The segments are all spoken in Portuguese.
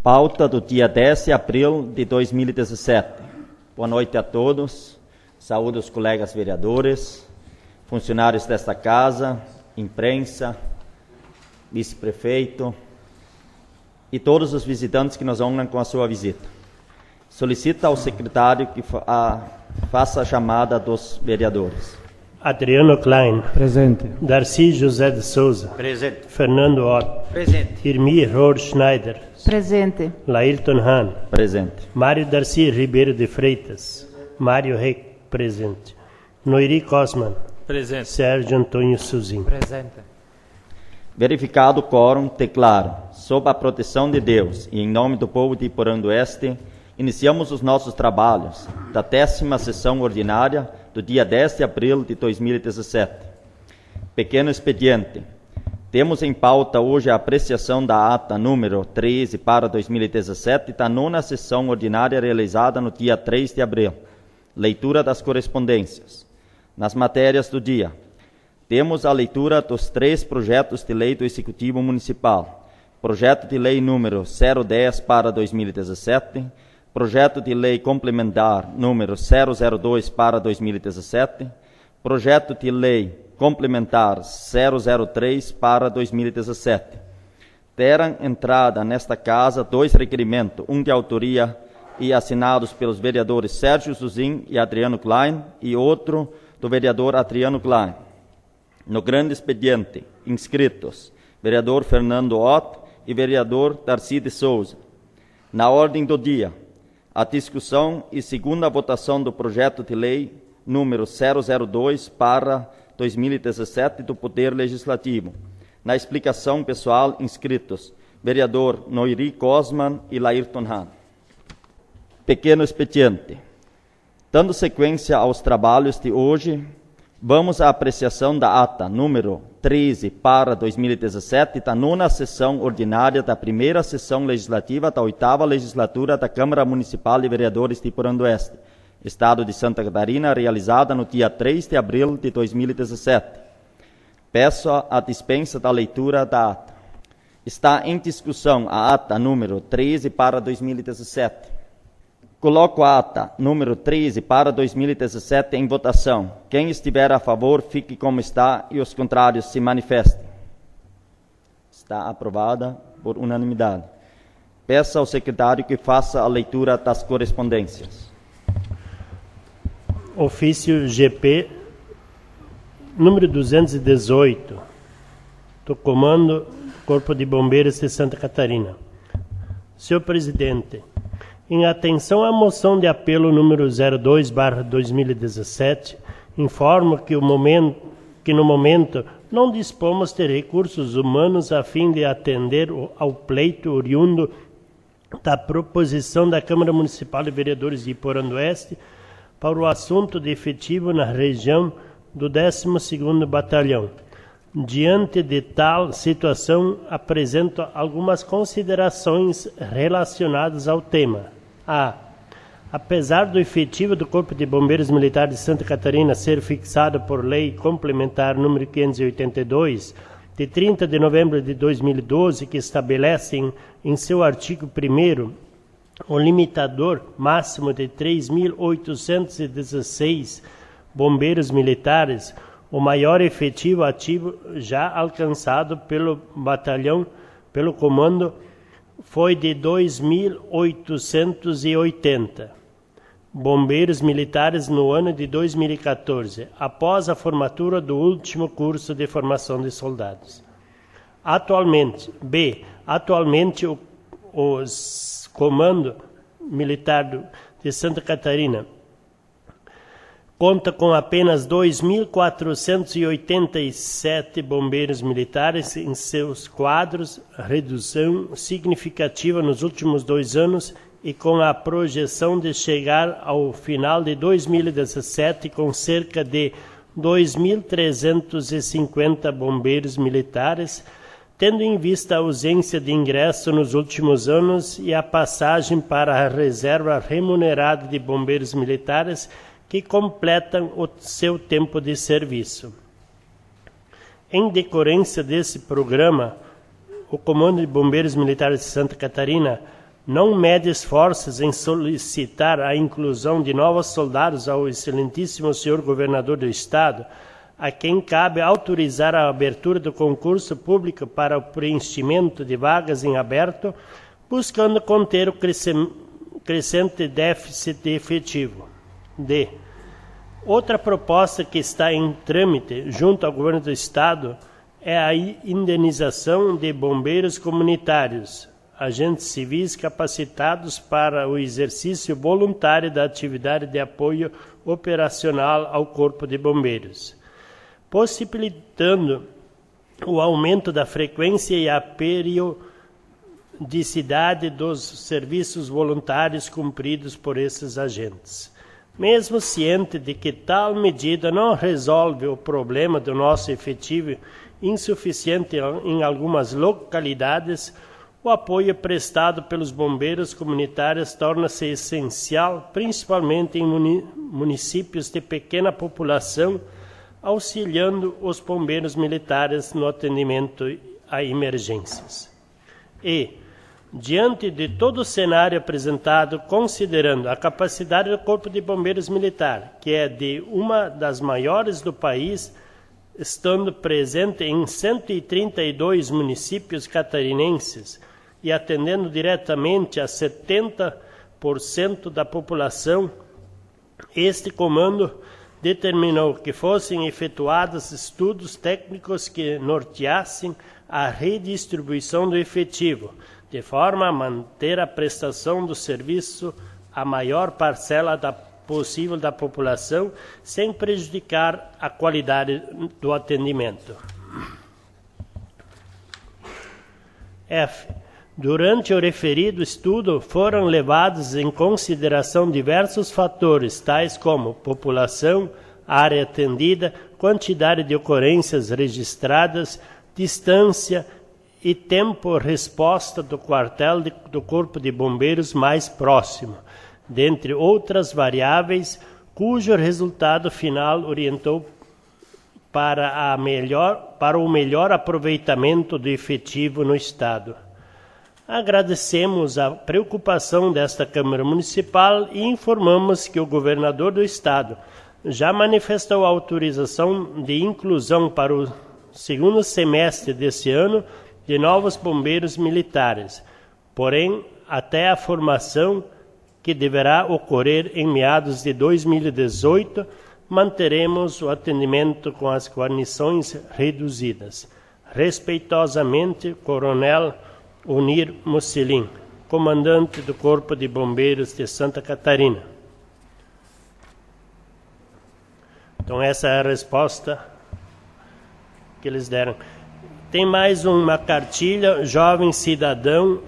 Pauta do dia 10 de abril de 2017. Boa noite a todos. Saúdo os colegas vereadores, funcionários desta casa, imprensa, vice-prefeito e todos os visitantes que nos honram com a sua visita. Solicito ao secretário que faça a chamada dos vereadores. Adriano Klein. Presente. Darcy José de Souza. Presente. Fernando Ott. Presente. Irmi Rohr Schneider. Presente. Laírton Hahn. Presente. Mário Darcy Ribeiro de Freitas. Mário Reck. Presente. Noiri Cosman. Presente. Sérgio Antônio Suzin. Presente. Verificado o quórum, declaro, sob a proteção de Deus e em nome do povo de Iporã do Oeste, iniciamos os nossos trabalhos da 10ª sessão ordinária do dia 10 de abril de 2017. Pequeno expediente. Temos em pauta hoje a apreciação da ata número 13 para 2017 da 9ª sessão ordinária realizada no dia 3 de abril. Leitura das correspondências. Nas matérias do dia, temos a leitura dos 3 projetos de lei do Executivo Municipal. Projeto de lei número 010 para 2017, projeto de lei complementar número 002 para 2017, projeto de lei complementar 003 para 2017. Terão entrada nesta casa 2 requerimentos, um de autoria e assinados pelos vereadores Sérgio Suzin e Adriano Klein e outro do vereador Adriano Klein. No grande expediente, inscritos, vereador Fernando Ott e vereador Darcy de Souza. Na ordem do dia, a discussão e segunda votação do projeto de lei número 002 para 2017 do Poder Legislativo. Na explicação pessoal, inscritos, vereador Noiri Cosman e Laírton Hahn. Pequeno expediente. Dando sequência aos trabalhos de hoje, vamos à apreciação da ata número 13 para 2017 da 9ª sessão ordinária da 1ª sessão legislativa da 8ª legislatura da Câmara Municipal de Vereadores de Iporã do Oeste, Estado de Santa Catarina, realizada no dia 3 de abril de 2017. Peço a dispensa da leitura da ata. Está em discussão a ata número 13 para 2017. Coloco a ata número 13 para 2017 em votação. Quem estiver a favor, fique como está e os contrários se manifestem. Está aprovada por unanimidade. Peço ao secretário que faça a leitura das correspondências. Ofício GP número 218 do Comando Corpo de Bombeiros de Santa Catarina. Senhor Presidente, em atenção à moção de apelo número 02/2017, informo que no momento não dispomos de recursos humanos a fim de atender ao pleito oriundo da proposição da Câmara Municipal de Vereadores de Iporã do Oeste para o assunto de efetivo na região do 12º Batalhão. Diante de tal situação, apresento algumas considerações relacionadas ao tema. Apesar do efetivo do Corpo de Bombeiros Militar de Santa Catarina ser fixado por Lei Complementar número 582, de 30 de novembro de 2012, que estabelece em seu artigo 1º o limitador máximo de 3.816 bombeiros militares, o maior efetivo ativo já alcançado pelo batalhão, pelo comando, foi de 2.880 bombeiros militares no ano de 2014, após a formatura do último curso de formação de soldados. Atualmente, o Comando Militar de Santa Catarina conta com apenas 2.487 bombeiros militares em seus quadros, redução significativa nos últimos 2 anos e com a projeção de chegar ao final de 2017 com cerca de 2.350 bombeiros militares, tendo em vista a ausência de ingresso nos últimos anos e a passagem para a reserva remunerada de bombeiros militares que completam o seu tempo de serviço. Em decorrência desse programa, o Comando de Bombeiros Militares de Santa Catarina não mede esforços em solicitar a inclusão de novos soldados ao excelentíssimo senhor governador do Estado, a quem cabe autorizar a abertura do concurso público para o preenchimento de vagas em aberto, buscando conter o crescente déficit efetivo. D. Outra proposta que está em trâmite junto ao governo do Estado é a indenização de bombeiros comunitários, agentes civis capacitados para o exercício voluntário da atividade de apoio operacional ao Corpo de Bombeiros, possibilitando o aumento da frequência e a periodicidade dos serviços voluntários cumpridos por esses agentes. Mesmo ciente de que tal medida não resolve o problema do nosso efetivo insuficiente em algumas localidades, o apoio prestado pelos bombeiros comunitários torna-se essencial, principalmente em municípios de pequena população, auxiliando os bombeiros militares no atendimento a emergências. E, diante de todo o cenário apresentado, considerando a capacidade do Corpo de Bombeiros Militar, que é de uma das maiores do país, estando presente em 132 municípios catarinenses e atendendo diretamente a 70% da população, este comando determinou que fossem efetuados estudos técnicos que norteassem a redistribuição do efetivo, de forma a manter a prestação do serviço à maior parcela possível da população, sem prejudicar a qualidade do atendimento. F. Durante o referido estudo, foram levados em consideração diversos fatores, tais como população, área atendida, quantidade de ocorrências registradas, distância e tempo-resposta do quartel do Corpo de Bombeiros mais próximo, dentre outras variáveis, cujo resultado final orientou para o melhor aproveitamento do efetivo no Estado. Agradecemos a preocupação desta Câmara Municipal e informamos que o governador do Estado já manifestou a autorização de inclusão para o segundo semestre deste ano de novos bombeiros militares, porém, até a formação que deverá ocorrer em meados de 2018, manteremos o atendimento com as guarnições reduzidas. Respeitosamente, Coronel Unir Musselin, comandante do Corpo de Bombeiros de Santa Catarina. Então, essa é a resposta que eles deram. Tem mais uma cartilha, Jovem Cidadão,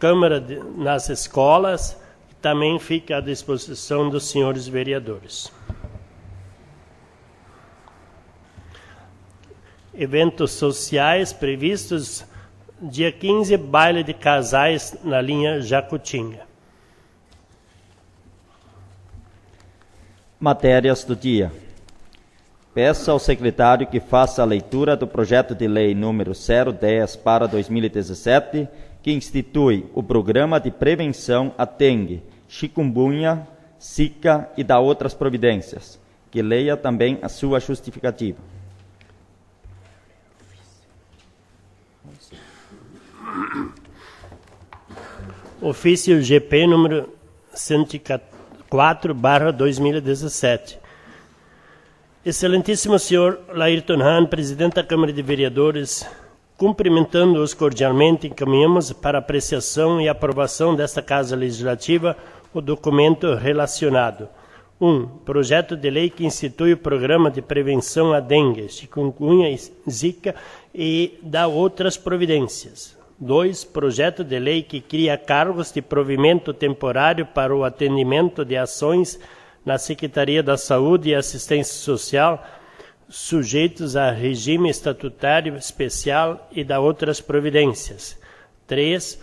Câmara nas escolas, que também fica à disposição dos senhores vereadores. Eventos sociais previstos, dia 15, baile de casais na linha Jacutinga. Matérias do dia. Peço ao secretário que faça a leitura do projeto de lei número 010 para 2017, que institui o Programa de Prevenção a Dengue, Chikungunya, Zika e da outras providências. Que leia também a sua justificativa. Ofício GP número 104/2017. Excelentíssimo senhor Laírton Hahn, presidente da Câmara de Vereadores, cumprimentando-os cordialmente, encaminhamos para apreciação e aprovação desta Casa Legislativa o documento relacionado. 1. Projeto de lei que institui o Programa de Prevenção à Dengue, Chikungunya e Zika e dá outras providências. 2. Projeto de lei que cria cargos de provimento temporário para o atendimento de ações na Secretaria da Saúde e Assistência Social, sujeitos a regime estatutário especial e da outras providências. 3.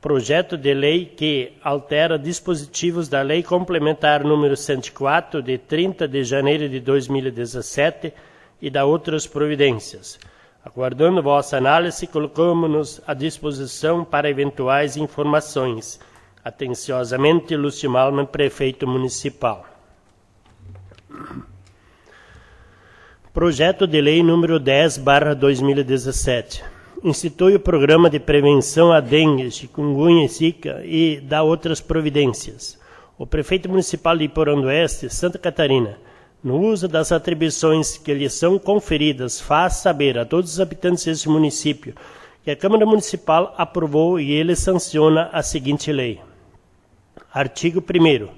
Projeto de lei que altera dispositivos da Lei Complementar número 104, de 30 de janeiro de 2017, e da outras providências. Aguardando vossa análise, colocamos-nos à disposição para eventuais informações. Atenciosamente, Lúcio Malman, Prefeito Municipal. Projeto de Lei número 10/2017. Institui o Programa de Prevenção à Dengue, Chikungunya e Zika e dá outras providências. O Prefeito Municipal de Iporã do Oeste, Santa Catarina, no uso das atribuições que lhe são conferidas, faz saber a todos os habitantes deste município que a Câmara Municipal aprovou e ele sanciona a seguinte lei. Artigo 1º.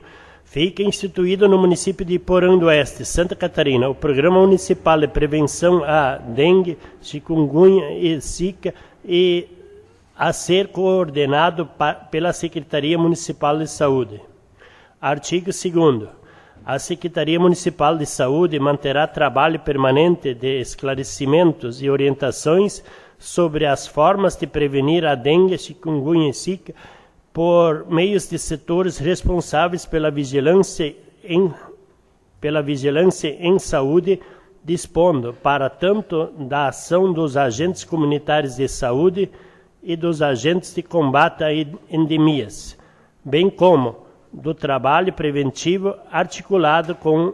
Fica instituído no município de Iporã do Oeste, Santa Catarina, o Programa Municipal de Prevenção à Dengue, Chikungunya e Zika e a ser coordenado pela Secretaria Municipal de Saúde. Artigo 2º. A Secretaria Municipal de Saúde manterá trabalho permanente de esclarecimentos e orientações sobre as formas de prevenir a dengue, chikungunya e zika por meios de setores responsáveis pela vigilância em saúde, dispondo para tanto da ação dos agentes comunitários de saúde e dos agentes de combate a endemias, bem como do trabalho preventivo articulado com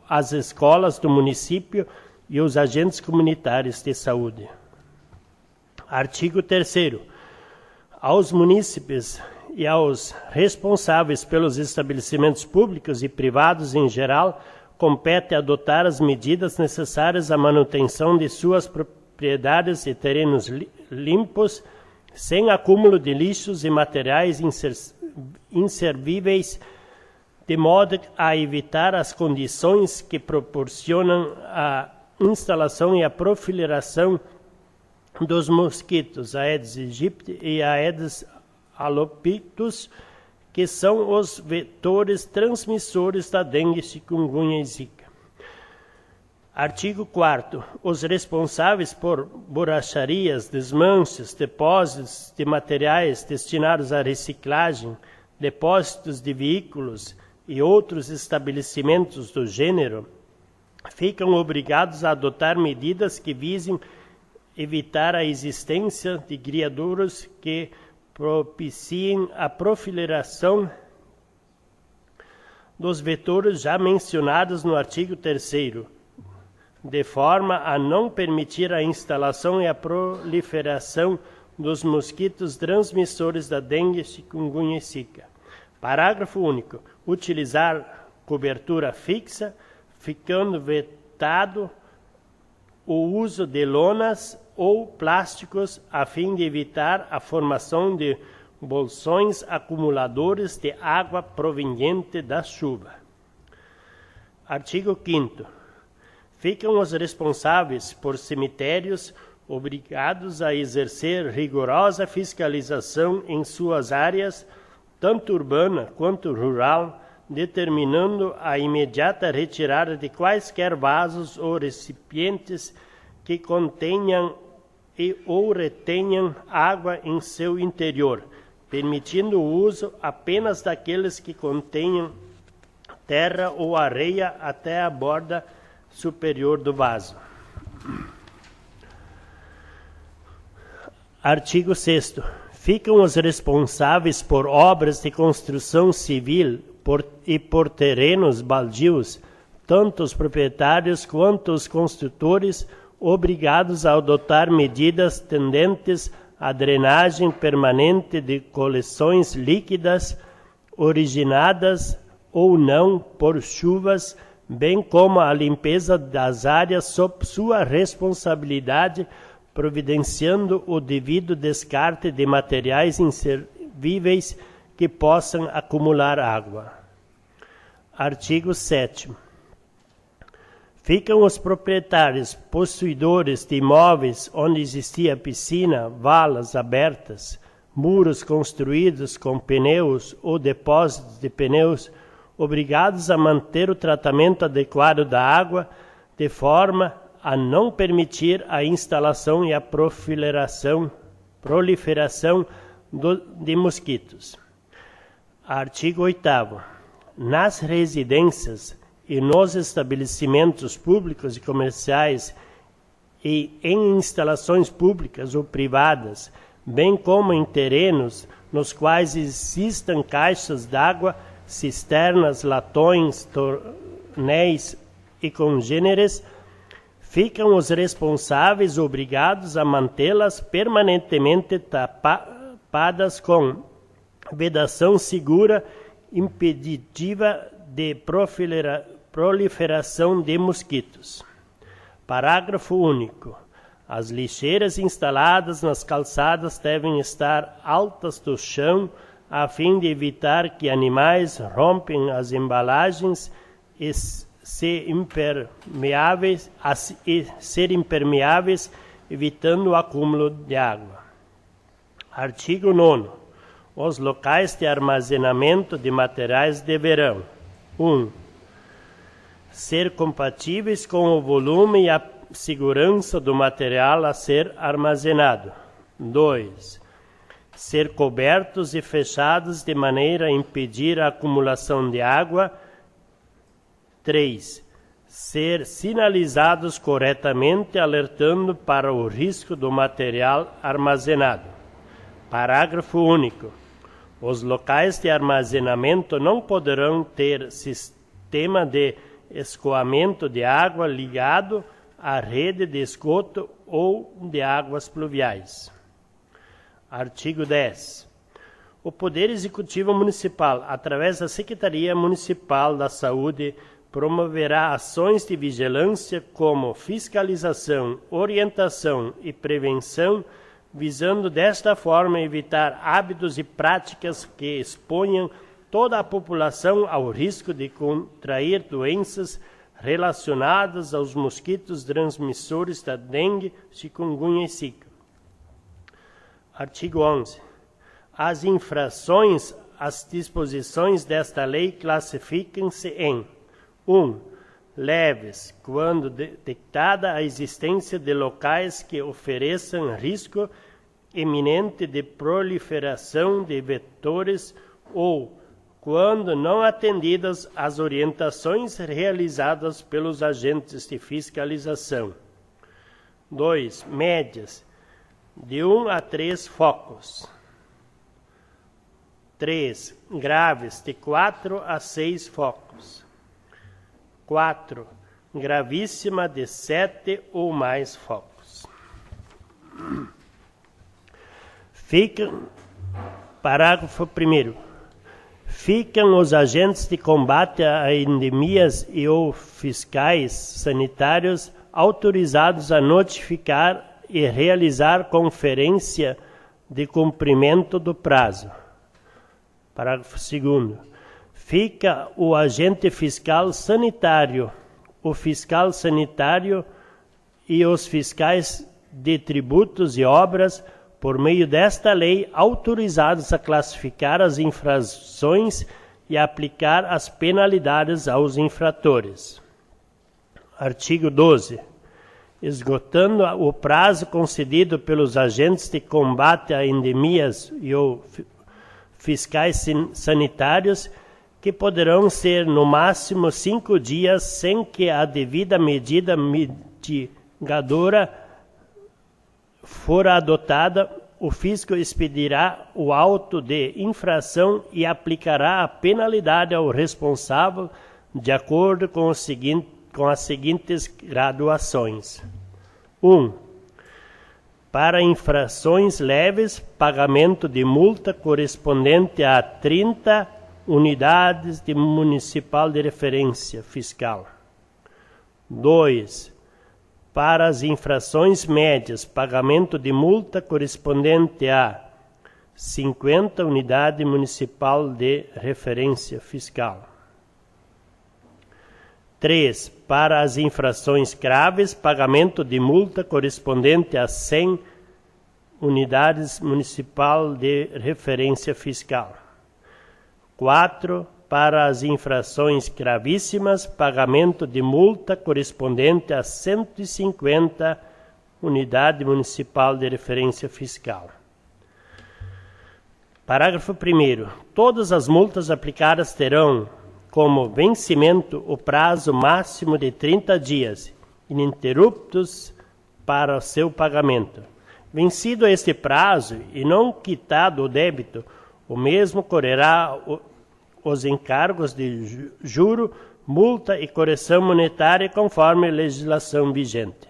as escolas do município e os agentes comunitários de saúde. Artigo 3º. Aos munícipes e aos responsáveis pelos estabelecimentos públicos e privados em geral, compete adotar as medidas necessárias à manutenção de suas propriedades e terrenos limpos, sem acúmulo de lixos e materiais inservíveis, de modo a evitar as condições que proporcionam a instalação e a proliferação dos mosquitos Aedes aegypti e Aedes albopictus, que são os vetores transmissores da dengue, chikungunya e zika. Artigo 4º. Os responsáveis por borracharias, desmanches, depósitos de materiais destinados à reciclagem, depósitos de veículos e outros estabelecimentos do gênero ficam obrigados a adotar medidas que visem evitar a existência de criadouros que propiciem a proliferação dos vetores já mencionados no artigo 3º, de forma a não permitir a instalação e a proliferação dos mosquitos transmissores da dengue, chikungunya e zika. Parágrafo único. Utilizar cobertura fixa, ficando vetado o uso de lonas ou plásticos a fim de evitar a formação de bolsões acumuladores de água proveniente da chuva. Artigo 5º. Ficam os responsáveis por cemitérios obrigados a exercer rigorosa fiscalização em suas áreas, tanto urbana quanto rural, determinando a imediata retirada de quaisquer vasos ou recipientes que contenham ou retenham água em seu interior, permitindo o uso apenas daqueles que contenham terra ou areia até a borda superior do vaso. Artigo 6º. Ficam os responsáveis por obras de construção civil e por terrenos baldios, tanto os proprietários quanto os construtores, obrigados a adotar medidas tendentes à drenagem permanente de coleções líquidas originadas ou não por chuvas, bem como a limpeza das áreas sob sua responsabilidade, providenciando o devido descarte de materiais inservíveis que possam acumular água. Artigo 7º. Ficam os proprietários possuidores de imóveis onde existia piscina, valas abertas, muros construídos com pneus ou depósitos de pneus, obrigados a manter o tratamento adequado da água, de forma a não permitir a instalação e a proliferação de mosquitos. Artigo 8º. Nas residências e nos estabelecimentos públicos e comerciais e em instalações públicas ou privadas, bem como em terrenos nos quais existam caixas d'água, cisternas, latões, tornéis e congêneres, ficam os responsáveis obrigados a mantê-las permanentemente tapadas com vedação segura, impeditiva de proliferação de mosquitos. Parágrafo único. As lixeiras instaladas nas calçadas devem estar altas do chão, a fim de evitar que animais rompem as embalagens e ser impermeáveis, evitando o acúmulo de água. Artigo 9º. Os locais de armazenamento de materiais deverão: 1. Ser compatíveis com o volume e a segurança do material a ser armazenado. 2. Ser cobertos e fechados de maneira a impedir a acumulação de água. 3. Ser sinalizados corretamente, alertando para o risco do material armazenado. Parágrafo único. Os locais de armazenamento não poderão ter sistema de escoamento de água ligado à rede de esgoto ou de águas pluviais. Artigo 10. O Poder Executivo Municipal, através da Secretaria Municipal da Saúde, promoverá ações de vigilância como fiscalização, orientação e prevenção, visando desta forma evitar hábitos e práticas que exponham toda a população ao risco de contrair doenças relacionadas aos mosquitos transmissores da dengue, chikungunya e zika. Artigo 11. As infrações às disposições desta lei classificam-se em: 1. Leves, quando detectada a existência de locais que ofereçam risco iminente de proliferação de vetores ou quando não atendidas as orientações realizadas pelos agentes de fiscalização. 2. Médias, de 1 a 3 focos. 3. Graves, de 4 a 6 focos. 4. Gravíssima, de 7 ou mais focos. Parágrafo 1º. Ficam os agentes de combate a endemias e ou fiscais sanitários autorizados a notificar e realizar conferência de cumprimento do prazo. Parágrafo 2º. Fica o agente fiscal sanitário, o fiscal sanitário e os fiscais de tributos e obras, por meio desta lei, autorizados a classificar as infrações e aplicar as penalidades aos infratores. Artigo 12. Esgotando o prazo concedido pelos agentes de combate a endemias e ou fiscais sanitários, que poderão ser no máximo 5 dias, sem que a devida medida mitigadora for adotada, o fisco expedirá o auto de infração e aplicará a penalidade ao responsável de acordo com as seguintes graduações. 1. Para infrações leves, pagamento de multa correspondente a 30 unidades de municipal de referência fiscal. 2. Para as infrações médias, pagamento de multa correspondente a 50 unidades municipal de referência fiscal. 3. Para as infrações graves, pagamento de multa correspondente a 100 unidades municipal de referência fiscal. 4. Para as infrações gravíssimas, pagamento de multa correspondente a 150 unidade municipal de referência fiscal. Parágrafo 1º. Todas as multas aplicadas terão como vencimento o prazo máximo de 30 dias, ininterruptos, para seu pagamento. Vencido este prazo e não quitado o débito, o mesmo correrá os encargos de juro, multa e correção monetária conforme a legislação vigente.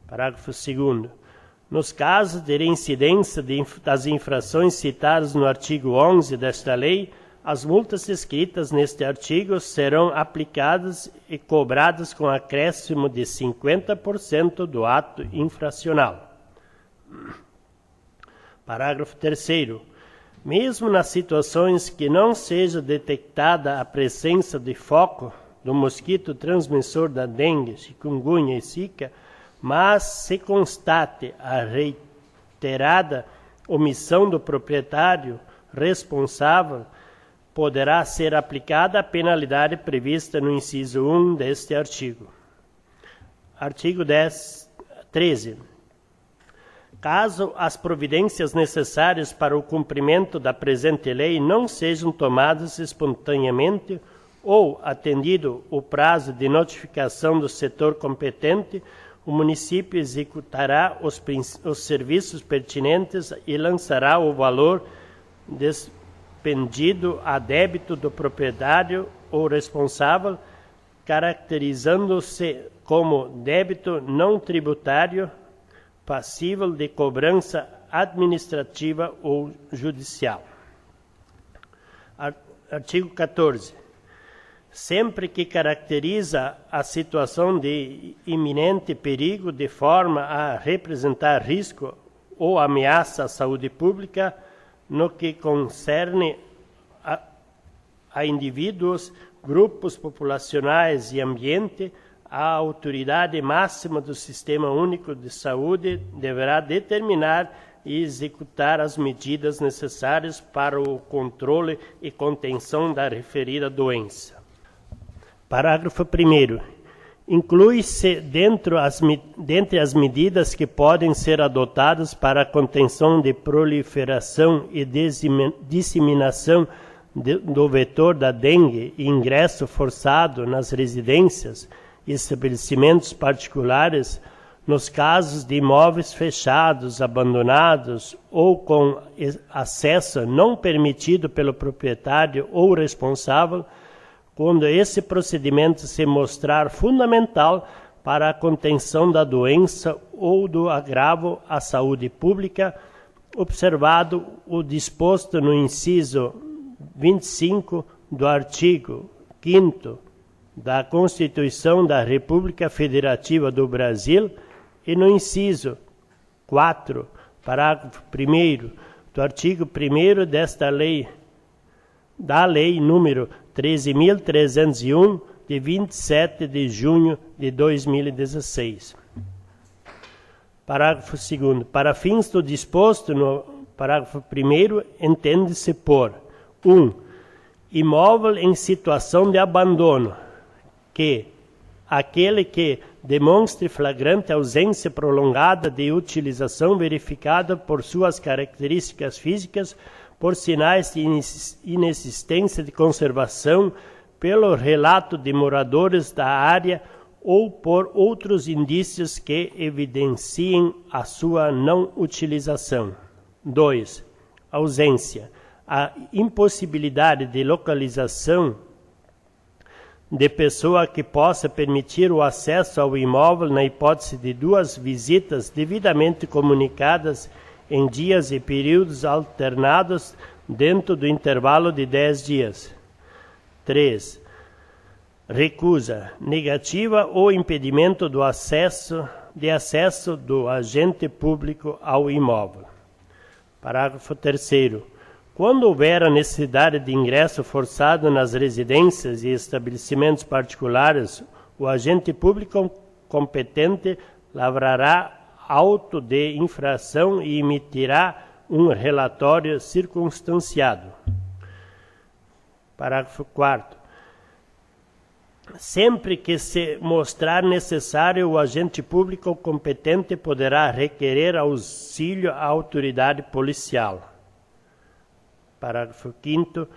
Parágrafo 2º. Nos casos de reincidência das infrações citadas no artigo 11 desta lei, as multas escritas neste artigo serão aplicadas e cobradas com acréscimo de 50% do ato infracional. Parágrafo 3º. Mesmo nas situações que não seja detectada a presença de foco do mosquito transmissor da dengue, chikungunya e zika, mas se constate a reiterada omissão do proprietário responsável, poderá ser aplicada a penalidade prevista no inciso 1 deste artigo. Artigo 13. Caso as providências necessárias para o cumprimento da presente lei não sejam tomadas espontaneamente ou atendido o prazo de notificação do setor competente, o município executará os serviços pertinentes e lançará o valor despendido a débito do proprietário ou responsável, caracterizando-se como débito não tributário, passível de cobrança administrativa ou judicial. Artigo 14. Sempre que caracteriza a situação de iminente perigo de forma a representar risco ou ameaça à saúde pública, no que concerne a indivíduos, grupos populacionais e ambiente, a autoridade máxima do Sistema Único de Saúde deverá determinar e executar as medidas necessárias para o controle e contenção da referida doença. Parágrafo 1º. Inclui-se dentre as medidas que podem ser adotadas para a contenção de proliferação e disseminação do vetor da dengue e ingresso forçado nas residências e estabelecimentos particulares, nos casos de imóveis fechados, abandonados ou com acesso não permitido pelo proprietário ou responsável, quando esse procedimento se mostrar fundamental para a contenção da doença ou do agravo à saúde pública, observado o disposto no inciso 25 do artigo 5º da Constituição da República Federativa do Brasil e no inciso 4, parágrafo 1º do artigo 1º desta lei, da Lei número 13.301, de 27 de junho de 2016. Parágrafo 2º. Para fins do disposto no parágrafo 1º, entende-se por 1. Imóvel em situação de abandono, que aquele que demonstre flagrante ausência prolongada de utilização verificada por suas características físicas, por sinais de inexistência de conservação, pelo relato de moradores da área ou por outros indícios que evidenciem a sua não utilização. 2. Ausência. A impossibilidade de localização de pessoa que possa permitir o acesso ao imóvel na hipótese de 2 visitas devidamente comunicadas em dias e períodos alternados dentro do intervalo de 10 dias. 3. Recusa, negativa ou impedimento de acesso do agente público ao imóvel. Parágrafo 3º. Quando houver a necessidade de ingresso forçado nas residências e estabelecimentos particulares, o agente público competente lavrará auto de infração e emitirá um relatório circunstanciado. Parágrafo 4º. Sempre que se mostrar necessário, o agente público competente poderá requerer auxílio à autoridade policial. Parágrafo 5º.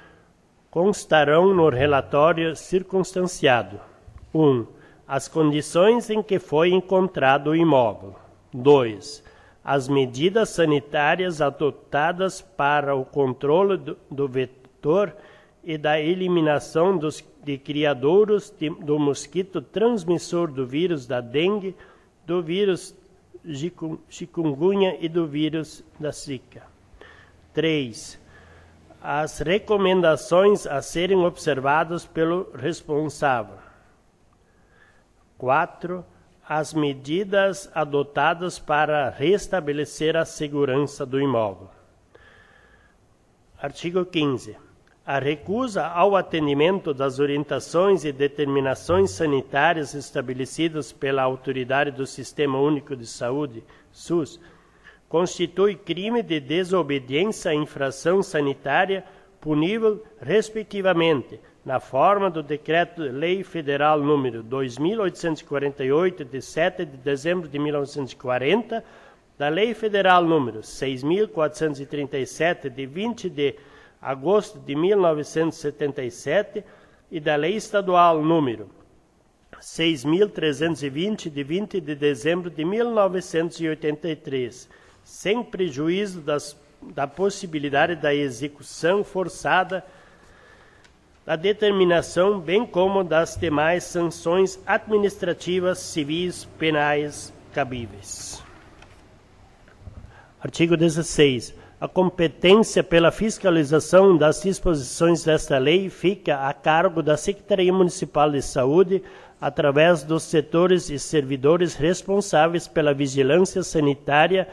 Constarão no relatório circunstanciado: 1. as condições em que foi encontrado o imóvel. 2. As medidas sanitárias adotadas para o controle do vetor e da eliminação de criadouros do mosquito transmissor do vírus da dengue, do vírus chikungunya e do vírus da Zika. 3. As recomendações a serem observadas pelo responsável. 4. As medidas adotadas para restabelecer a segurança do imóvel. Artigo 15. A recusa ao atendimento das orientações e determinações sanitárias estabelecidas pela Autoridade do Sistema Único de Saúde, SUS, constitui crime de desobediência à infração sanitária punível, respectivamente, na forma do Decreto-Lei Federal número 2.848, de 7 de dezembro de 1940, da Lei Federal número 6.437, de 20 de agosto de 1977, e da Lei Estadual número 6.320, de 20 de dezembro de 1983, sem prejuízo da possibilidade da execução forçada da determinação, bem como das demais sanções administrativas, civis, penais cabíveis. Artigo 16. A competência pela fiscalização das disposições desta lei fica a cargo da Secretaria Municipal de Saúde, através dos setores e servidores responsáveis pela vigilância sanitária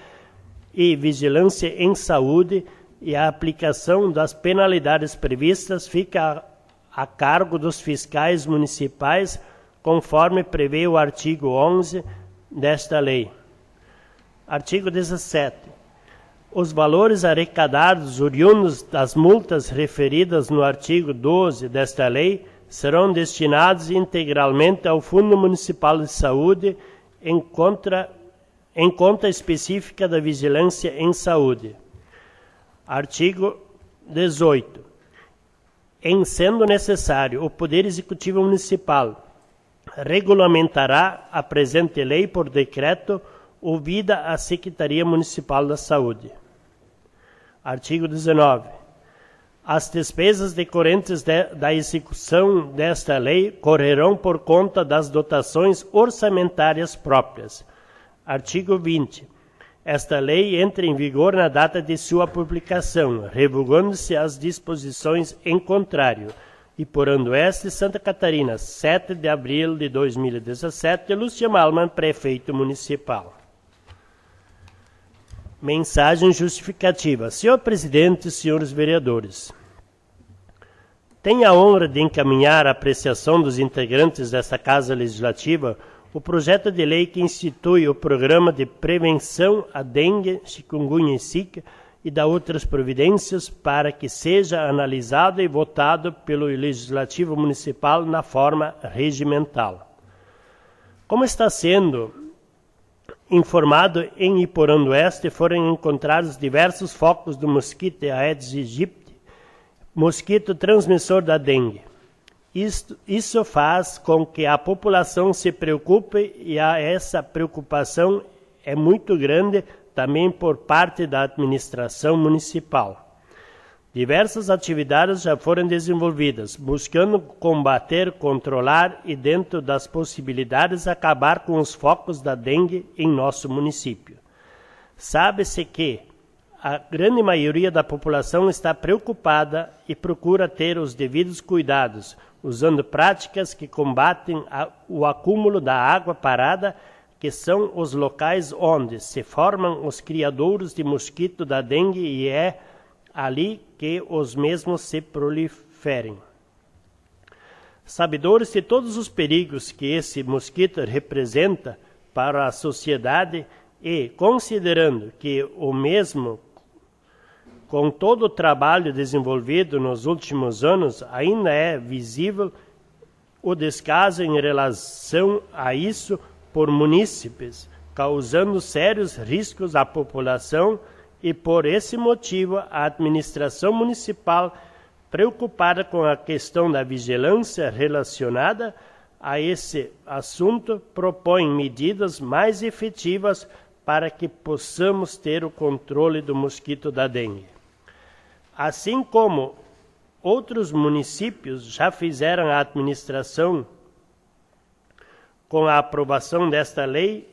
e vigilância em saúde, e a aplicação das penalidades previstas fica a cargo dos fiscais municipais, conforme prevê o artigo 11 desta lei. Artigo 17. Os valores arrecadados oriundos das multas referidas no artigo 12 desta lei serão destinados integralmente ao Fundo Municipal de Saúde em conta específica da Vigilância em Saúde. Artigo 18. Em sendo necessário, o Poder Executivo Municipal regulamentará a presente lei por decreto, ouvida a Secretaria Municipal da Saúde. Artigo 19. As despesas decorrentes da execução desta lei correrão por conta das dotações orçamentárias próprias. Artigo 20. Esta lei entra em vigor na data de sua publicação, revogando-se as disposições em contrário. E por Oeste, Santa Catarina, 7 de abril de 2017, Lúcia Malman, prefeito municipal. Mensagem justificativa. Senhor presidente, senhores vereadores, tenho a honra de encaminhar a apreciação dos integrantes desta Casa Legislativa o projeto de lei que institui o Programa de Prevenção à Dengue, Chikungunya e Zika e dá outras providências para que seja analisado e votado pelo Legislativo Municipal na forma regimental. Como está sendo informado, em Iporã-do-Oeste foram encontrados diversos focos do mosquito Aedes aegypti, mosquito transmissor da dengue. Isso faz com que a população se preocupe, e essa preocupação é muito grande também por parte da administração municipal. Diversas atividades já foram desenvolvidas, buscando combater, controlar e, dentro das possibilidades, acabar com os focos da dengue em nosso município. Sabe-se que a grande maioria da população está preocupada e procura ter os devidos cuidados, usando práticas que combatem o acúmulo da água parada, que são os locais onde se formam os criadouros de mosquito da dengue, e é ali que os mesmos se proliferem. Sabedores de todos os perigos que esse mosquito representa para a sociedade e considerando que o mesmo, com todo o trabalho desenvolvido nos últimos anos, ainda é visível o descaso em relação a isso por munícipes, causando sérios riscos à população, e por esse motivo a administração municipal, preocupada com a questão da vigilância relacionada, a esse assunto, propõe medidas mais efetivas para que possamos ter o controle do mosquito da dengue. Assim como outros municípios já fizeram a administração, com a aprovação desta lei,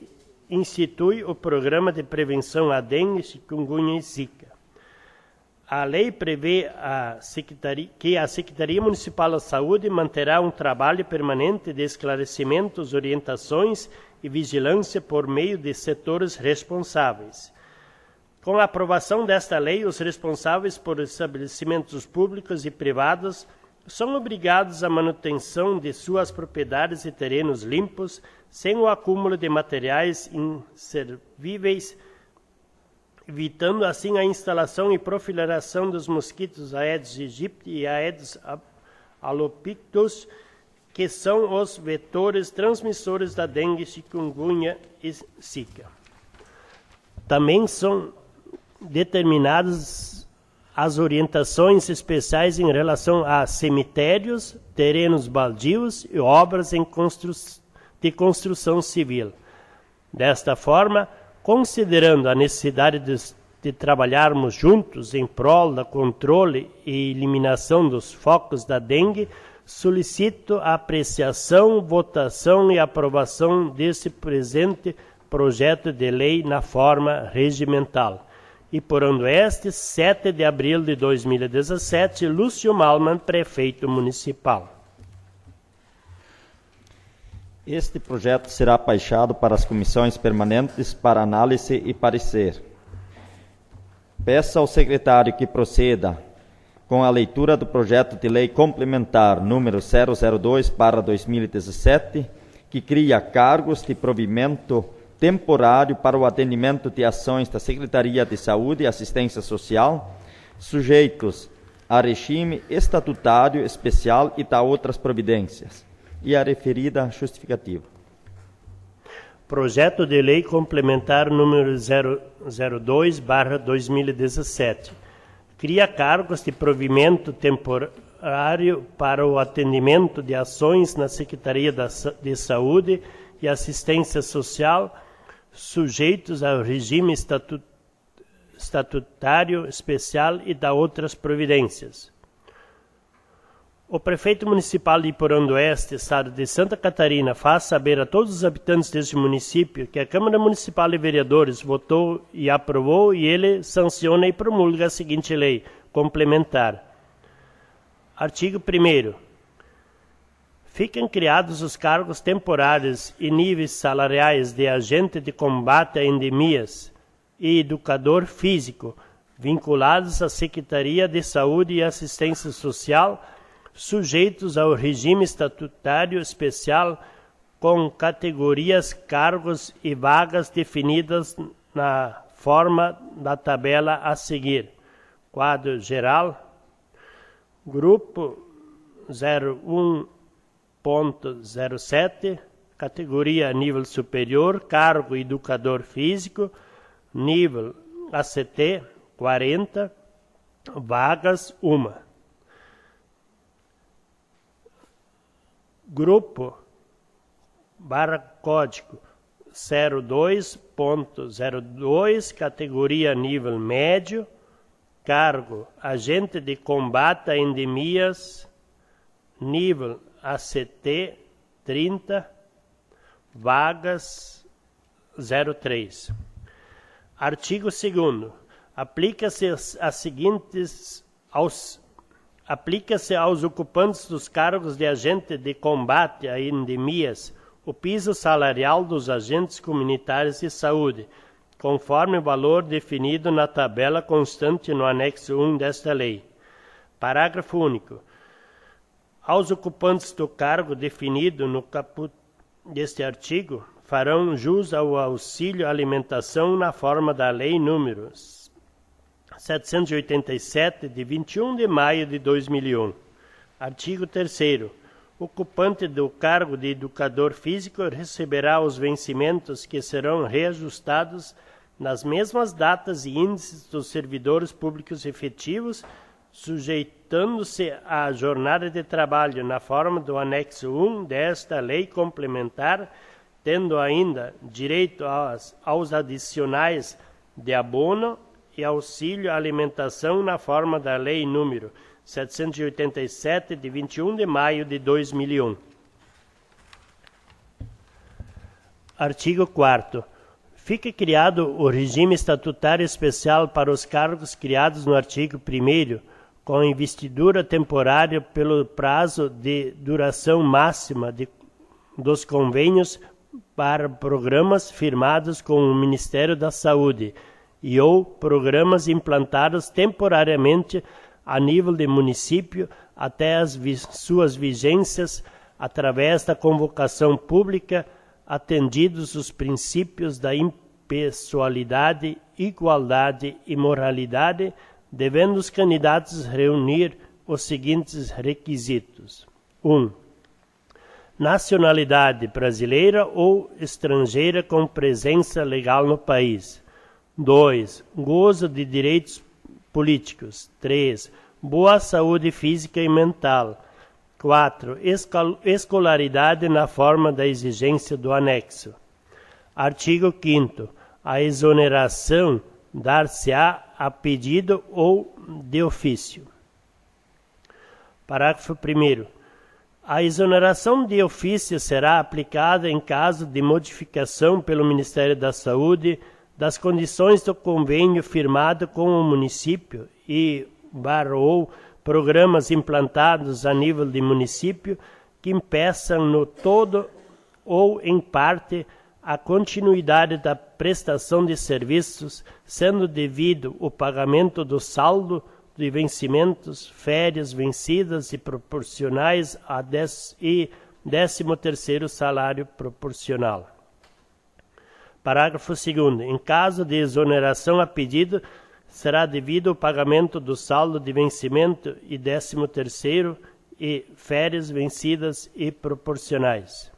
institui o Programa de Prevenção à Dengue, Chikungunya e Zika. A lei prevê que a Secretaria Municipal da Saúde manterá um trabalho permanente de esclarecimentos, orientações e vigilância por meio de setores responsáveis. Com a aprovação desta lei, os responsáveis por estabelecimentos públicos e privados são obrigados à manutenção de suas propriedades e terrenos limpos, sem o acúmulo de materiais inservíveis, evitando assim a instalação e proliferação dos mosquitos Aedes aegypti e Aedes albopictus, que são os vetores transmissores da dengue, chikungunya e zika. Também são determinadas as orientações especiais em relação a cemitérios, terrenos baldios e obras de construção civil. Desta forma, considerando a necessidade de trabalharmos juntos em prol do controle e eliminação dos focos da dengue, solicito a apreciação, votação e aprovação desse presente projeto de lei na forma regimental. E por oeste, 7 de abril de 2017, Lúcio Malman, prefeito municipal. Este projeto será baixado para as comissões permanentes para análise e parecer. Peço ao secretário que proceda com a leitura do projeto de lei complementar número 002/2017, que cria cargos de provimento temporário para o atendimento de ações da Secretaria de Saúde e Assistência Social, sujeitos a regime estatutário especial e a outras providências, e a referida justificativa. Projeto de lei complementar número 002/2017. Cria cargos de provimento temporário para o atendimento de ações na Secretaria de Saúde e Assistência Social, sujeitos ao regime estatutário especial e da outras providências. O prefeito municipal de Iporã do Oeste, estado de Santa Catarina, faz saber a todos os habitantes deste município que a Câmara Municipal de Vereadores votou e aprovou, e ele sanciona e promulga a seguinte lei complementar. Artigo 1º. Ficam criados os cargos temporários e níveis salariais de agente de combate a endemias e educador físico, vinculados à Secretaria de Saúde e Assistência Social, sujeitos ao regime estatutário especial, com categorias, cargos e vagas definidas na forma da tabela a seguir. Quadro geral. Grupo 01.07, categoria nível superior, cargo educador físico, nível ACT 40, vagas 1. Grupo código 02.02, categoria nível médio, cargo agente de combate a endemias, nível ACT 30, vagas 03. Artigo 2º. Aplica-se aos ocupantes dos cargos de agente de combate a endemias o piso salarial dos agentes comunitários de saúde, conforme o valor definido na tabela constante no anexo 1 desta lei. Parágrafo único. Aos ocupantes do cargo definido no caput deste artigo, farão jus ao auxílio alimentação na forma da Lei número 787, de 21 de maio de 2001. Artigo 3º. Ocupante do cargo de educador físico receberá os vencimentos que serão reajustados nas mesmas datas e índices dos servidores públicos efetivos, sujeitando-se à jornada de trabalho na forma do anexo 1 desta lei complementar, tendo ainda direito aos adicionais de abono e auxílio alimentação na forma da lei número 787, de 21 de maio de 2001. Artigo 4º. Fica criado o regime estatutário especial para os cargos criados no artigo 1º, com investidura temporária pelo prazo de duração máxima dos convênios para programas firmados com o Ministério da Saúde e ou programas implantados temporariamente a nível de município até as suas vigências através da convocação pública, atendidos os princípios da impessoalidade, igualdade e moralidade, devendo os candidatos reunir os seguintes requisitos: 1. Nacionalidade brasileira ou estrangeira com presença legal no país. 2. Gozo de direitos políticos. 3. Boa saúde física e mental. 4. Escolaridade na forma da exigência do anexo. Artigo 5º. A exoneração dar-se-á a pedido ou de ofício. Parágrafo 1º. A exoneração de ofício será aplicada em caso de modificação pelo Ministério da Saúde das condições do convênio firmado com o município ou programas implantados a nível de município que impeçam no todo ou em parte a continuidade da prestação de serviços, sendo devido o pagamento do saldo de vencimentos, férias vencidas e proporcionais a 13º salário proporcional. Parágrafo 2º. Em caso de exoneração a pedido, será devido o pagamento do saldo de vencimento e 13º e férias vencidas e proporcionais.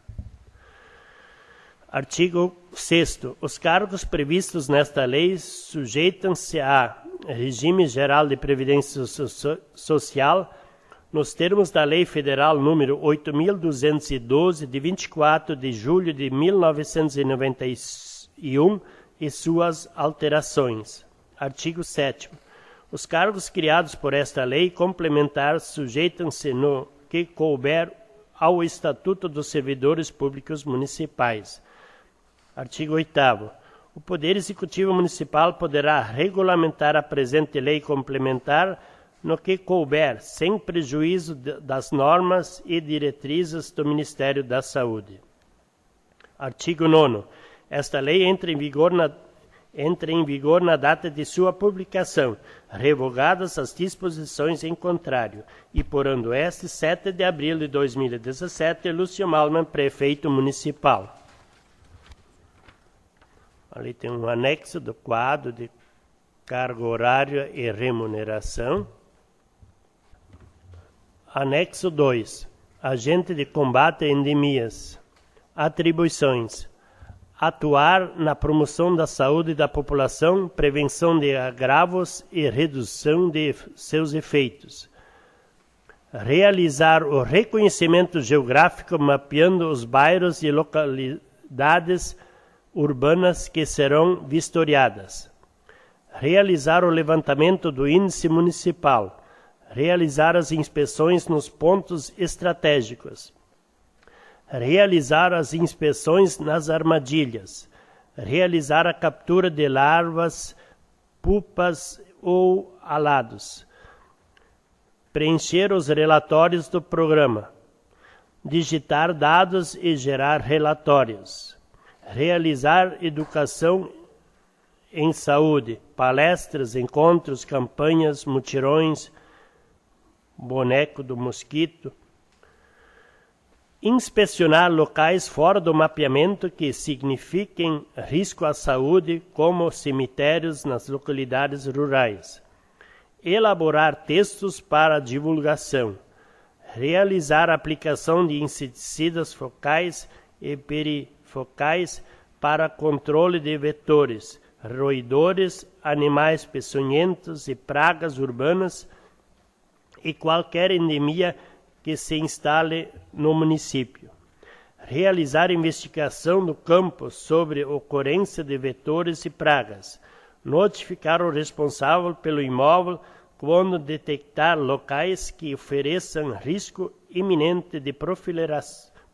Artigo 6º. Os cargos previstos nesta lei sujeitam-se a regime geral de previdência social nos termos da Lei Federal número 8.212, de 24 de julho de 1991 e suas alterações. Artigo 7º. Os cargos criados por esta lei complementar sujeitam-se no que couber ao Estatuto dos Servidores Públicos Municipais. Artigo 8º. O Poder Executivo Municipal poderá regulamentar a presente lei complementar no que couber, sem prejuízo das normas e diretrizes do Ministério da Saúde. Artigo 9º. Esta lei entra em vigor na data de sua publicação, revogadas as disposições em contrário, e por ano este, 7 de abril de 2017, Lúcio Malman, prefeito municipal. Ali tem um anexo do quadro de carga horária e remuneração. Anexo 2. Agente de combate a endemias. Atribuições. Atuar na promoção da saúde da população, prevenção de agravos e redução de seus efeitos. Realizar o reconhecimento geográfico mapeando os bairros e localidades urbanas que serão vistoriadas. Realizar o levantamento do índice municipal. Realizar as inspeções nos pontos estratégicos. Realizar as inspeções nas armadilhas. Realizar a captura de larvas, pupas ou alados. Preencher os relatórios do programa. Digitar dados e gerar relatórios. Realizar educação em saúde, palestras, encontros, campanhas, mutirões, boneco do mosquito. Inspecionar locais fora do mapeamento que signifiquem risco à saúde, como cemitérios nas localidades rurais. Elaborar textos para divulgação. Realizar a aplicação de inseticidas focais e perifocais para controle de vetores, roedores, animais peçonhentos e pragas urbanas e qualquer endemia que se instale no município. Realizar investigação no campo sobre ocorrência de vetores e pragas. Notificar o responsável pelo imóvel quando detectar locais que ofereçam risco iminente de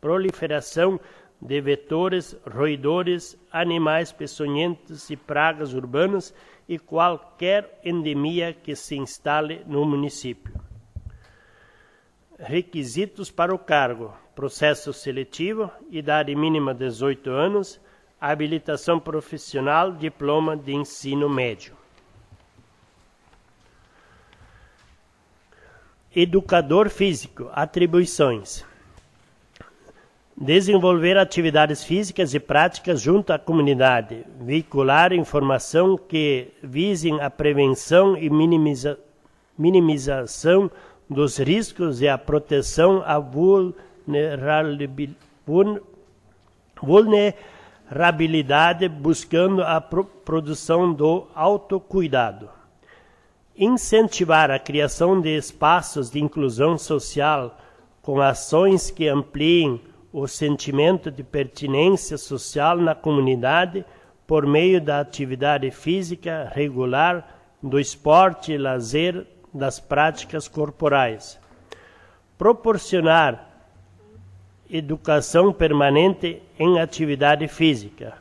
proliferação de vetores, roedores, animais peçonhentos e pragas urbanas e qualquer endemia que se instale no município. Requisitos para o cargo: processo seletivo, idade mínima 18 anos, habilitação profissional, diploma de ensino médio. Educador físico, atribuições. Desenvolver atividades físicas e práticas junto à comunidade, veicular informação que visem a prevenção e minimização dos riscos e a proteção à vulnerabilidade, buscando a produção do autocuidado. Incentivar a criação de espaços de inclusão social com ações que ampliem o sentimento de pertinência social na comunidade por meio da atividade física regular, do esporte e lazer, das práticas corporais. Proporcionar educação permanente em atividade física.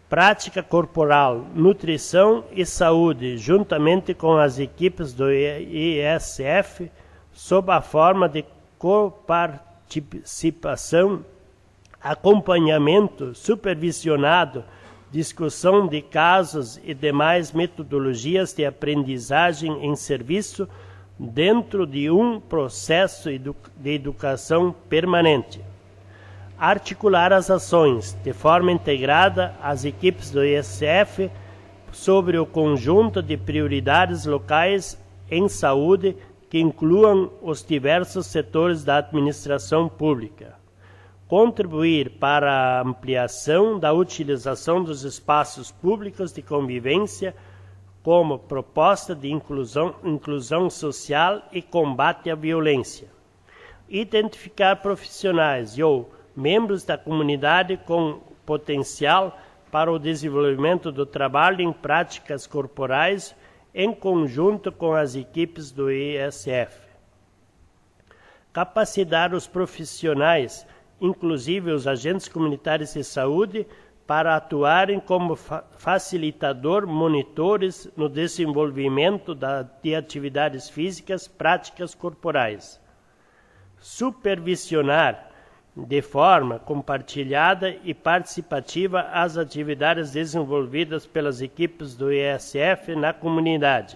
Prática corporal, nutrição e saúde, juntamente com as equipes do ISF, sob a forma de coparticipação, acompanhamento supervisionado, discussão de casos e demais metodologias de aprendizagem em serviço dentro de um processo de educação permanente. Articular as ações de forma integrada às equipes do ISF sobre o conjunto de prioridades locais em saúde que incluam os diversos setores da administração pública. Contribuir para a ampliação da utilização dos espaços públicos de convivência como proposta de inclusão social e combate à violência. Identificar profissionais ou membros da comunidade com potencial para o desenvolvimento do trabalho em práticas corporais em conjunto com as equipes do ISF. Capacitar os profissionais, inclusive os agentes comunitários de saúde, para atuarem como facilitador, monitores no desenvolvimento de atividades físicas, práticas corporais. Supervisionar de forma compartilhada e participativa as atividades desenvolvidas pelas equipes do ISF na comunidade.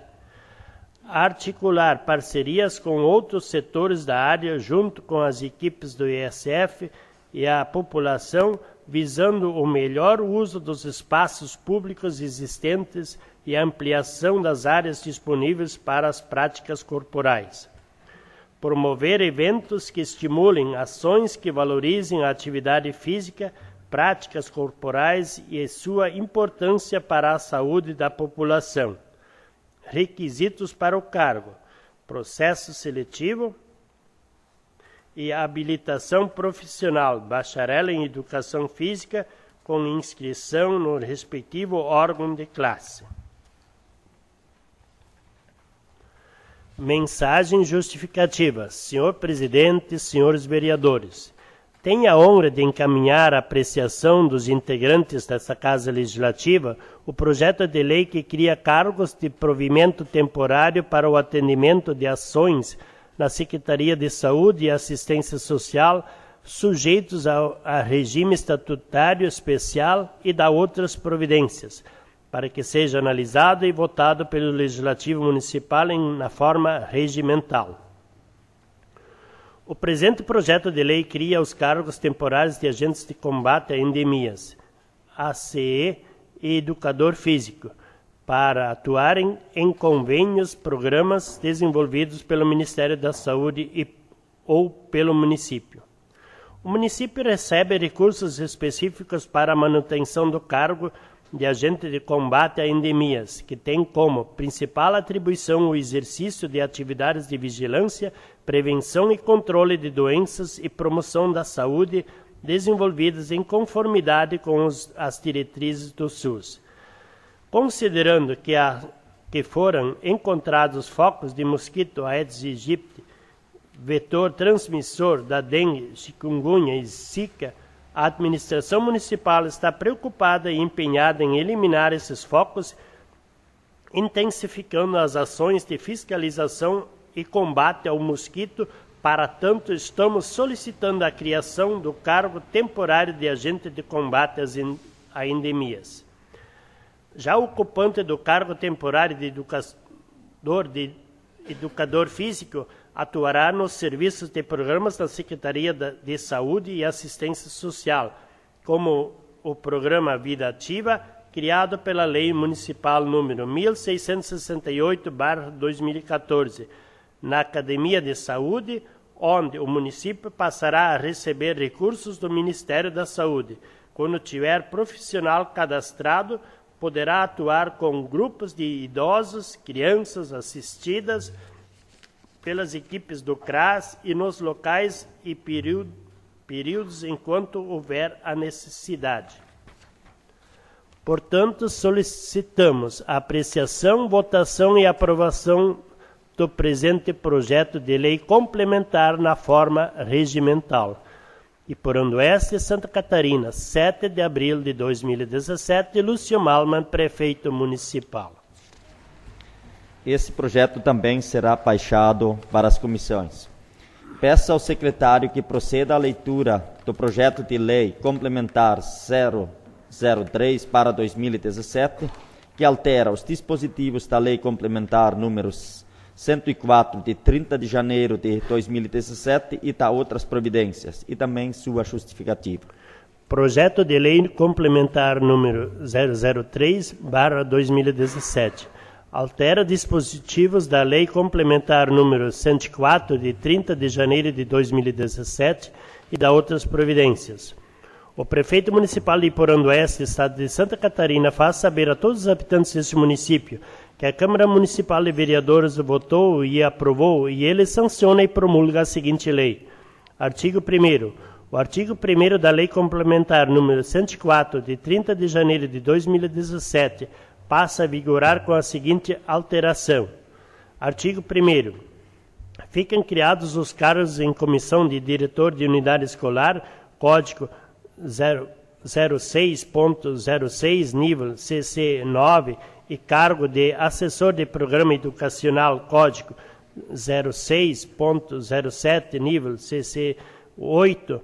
Articular parcerias com outros setores da área junto com as equipes do ISF e a população, visando o melhor uso dos espaços públicos existentes e a ampliação das áreas disponíveis para as práticas corporais. Promover eventos que estimulem ações que valorizem a atividade física, práticas corporais e sua importância para a saúde da população. Requisitos para o cargo: processo seletivo e habilitação profissional, bacharel em educação física com inscrição no respectivo órgão de classe. Mensagem justificativa. Senhor Presidente, senhores vereadores, tenho a honra de encaminhar a apreciação dos integrantes desta Casa Legislativa o projeto de lei que cria cargos de provimento temporário para o atendimento de ações na Secretaria de Saúde e Assistência Social, sujeitos a regime estatutário especial e da outras providências, para que seja analisado e votado pelo Legislativo Municipal na forma regimental. O presente projeto de lei cria os cargos temporários de agentes de combate a endemias, ACE e educador físico, para atuarem em convênios, programas desenvolvidos pelo Ministério da Saúde ou pelo município. O município recebe recursos específicos para a manutenção do cargo de agente de combate a endemias, que tem como principal atribuição o exercício de atividades de vigilância, prevenção e controle de doenças e promoção da saúde desenvolvidas em conformidade com as diretrizes do SUS. Considerando que foram encontrados focos de mosquito Aedes aegypti, vetor transmissor da dengue, chikungunya e zika, a administração municipal está preocupada e empenhada em eliminar esses focos, intensificando as ações de fiscalização e combate ao mosquito. Para tanto, estamos solicitando a criação do cargo temporário de agente de combate a endemias. Já o ocupante do cargo temporário de educador físico atuará nos serviços de programas da Secretaria de Saúde e Assistência Social, como o programa Vida Ativa, criado pela Lei Municipal número 1668/2014, na Academia de Saúde, onde o município passará a receber recursos do Ministério da Saúde. Quando tiver profissional cadastrado, poderá atuar com grupos de idosos, crianças assistidas pelas equipes do CRAS e nos locais e períodos enquanto houver a necessidade. Portanto, solicitamos a apreciação, votação e aprovação do presente projeto de lei complementar na forma regimental. E por Oeste, Santa Catarina, 7 de abril de 2017, Lúcio Malman, prefeito municipal. Esse projeto também será baixado para as comissões. Peço ao secretário que proceda à leitura do projeto de lei complementar 003 para 2017, que altera os dispositivos da lei complementar números 104 de 30 de janeiro de 2017 e da outras providências, e também sua justificativa. Projeto de lei complementar número 003/2017. Altera dispositivos da Lei Complementar número 104, de 30 de janeiro de 2017, e da outras providências. O prefeito municipal de Iporã-do-Oeste, Estado de Santa Catarina, faz saber a todos os habitantes deste município que a Câmara Municipal de Vereadores votou e aprovou, e ele sanciona e promulga a seguinte lei. Artigo 1º. O artigo 1º da Lei Complementar número 104, de 30 de janeiro de 2017, passa a vigorar com a seguinte alteração. Artigo 1º. Ficam criados os cargos em comissão de diretor de unidade escolar, código 06.06, nível CC9, e cargo de assessor de programa educacional, código 06.07, nível CC8,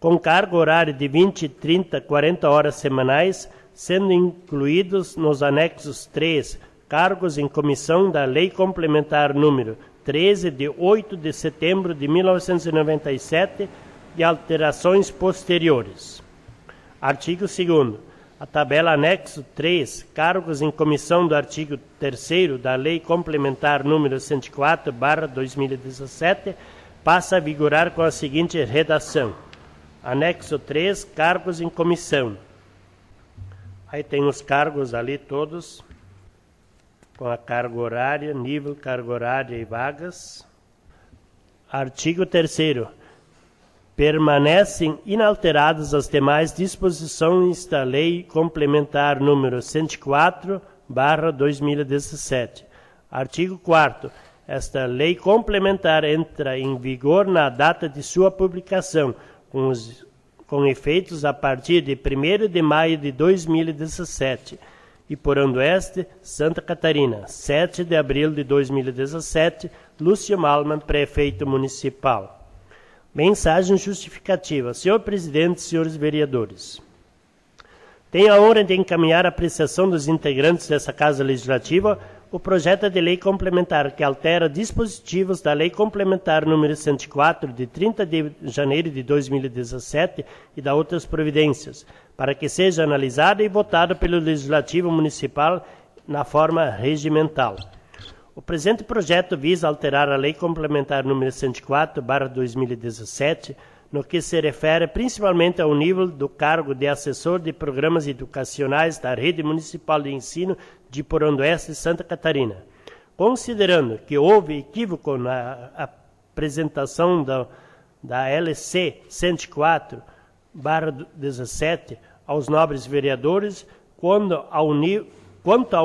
com cargo horário de 20, 30, 40 horas semanais, sendo incluídos nos anexos 3, cargos em comissão da Lei Complementar número 13, de 8 de setembro de 1997, e alterações posteriores. Artigo 2º. A tabela anexo 3, cargos em comissão do artigo 3º da Lei Complementar número 104/2017, passa a vigorar com a seguinte redação. Anexo 3, cargos em comissão. Aí tem os cargos ali todos, com a carga horária, nível, carga horária e vagas. Artigo 3º. Permanecem inalteradas as demais disposições da Lei Complementar número 104/2017. Artigo 4º. Esta Lei Complementar entra em vigor na data de sua publicação, com efeitos a partir de 1º de maio de 2017. Iporã-do-Oeste, Santa Catarina, 7 de abril de 2017, Lúcio Malman, prefeito municipal. Mensagem justificativa. Senhor presidente, senhores vereadores, tenho a honra de encaminhar a apreciação dos integrantes dessa Casa Legislativa o projeto de lei complementar que altera dispositivos da Lei Complementar número 104, de 30 de janeiro de 2017, e da outras providências, para que seja analisado e votado pelo Legislativo Municipal na forma regimental. O presente projeto visa alterar a Lei Complementar número 104/2017 no que se refere principalmente ao nível do cargo de assessor de programas educacionais da Rede Municipal de Ensino de Porandueste, Santa Catarina. Considerando que houve equívoco na apresentação da LC 104/17 aos nobres vereadores, quanto ao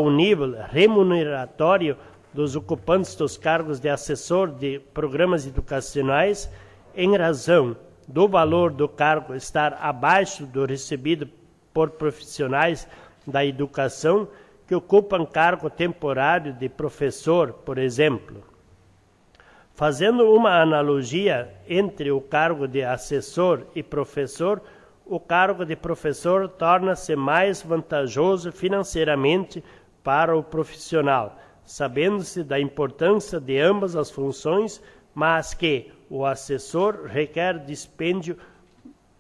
nível remuneratório dos ocupantes dos cargos de assessor de programas educacionais, em razão do valor do cargo estar abaixo do recebido por profissionais da educação que ocupam cargo temporário de professor, por exemplo. Fazendo uma analogia entre o cargo de assessor e professor, o cargo de professor torna-se mais vantajoso financeiramente para o profissional, sabendo-se da importância de ambas as funções, mas que o assessor requer dispêndio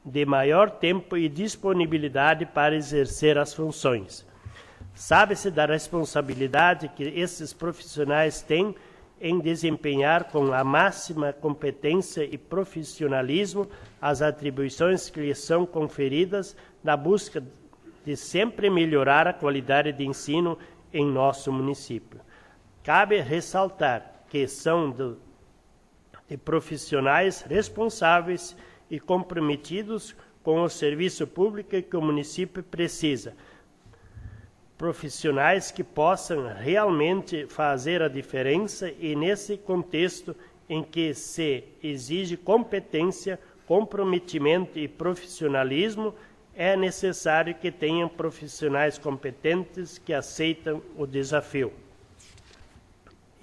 de maior tempo e disponibilidade para exercer as funções. Sabe-se da responsabilidade que esses profissionais têm em desempenhar com a máxima competência e profissionalismo as atribuições que lhes são conferidas na busca de sempre melhorar a qualidade de ensino em nosso município. Cabe ressaltar que são de profissionais responsáveis e comprometidos com o serviço público que o município precisa. Profissionais que possam realmente fazer a diferença e, nesse contexto em que se exige competência, comprometimento e profissionalismo, é necessário que tenham profissionais competentes que aceitam o desafio.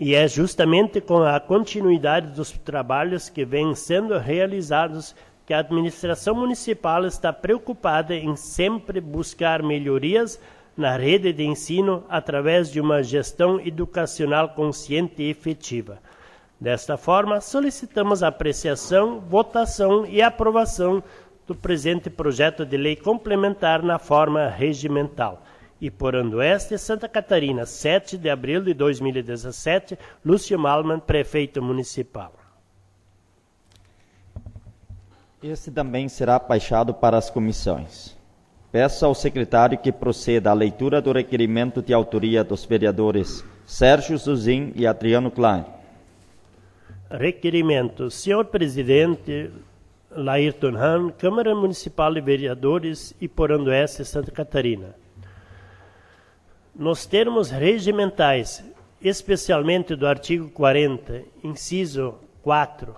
E é justamente com a continuidade dos trabalhos que vêm sendo realizados que a administração municipal está preocupada em sempre buscar melhorias na rede de ensino através de uma gestão educacional consciente e efetiva. Desta forma, solicitamos a apreciação, votação e aprovação do presente projeto de lei complementar na forma regimental. E Porandueste, Santa Catarina, 7 de abril de 2017, Lúcio Malman, prefeito municipal. Este também será baixado para as comissões. Peço ao secretário que proceda à leitura do requerimento de autoria dos vereadores Sérgio Zuzin e Adriano Klein. Requerimento. Senhor Presidente, Laírton Hahn, Câmara Municipal de Vereadores e Porandueste, Santa Catarina. Nos termos regimentais, especialmente do artigo 40, inciso 4,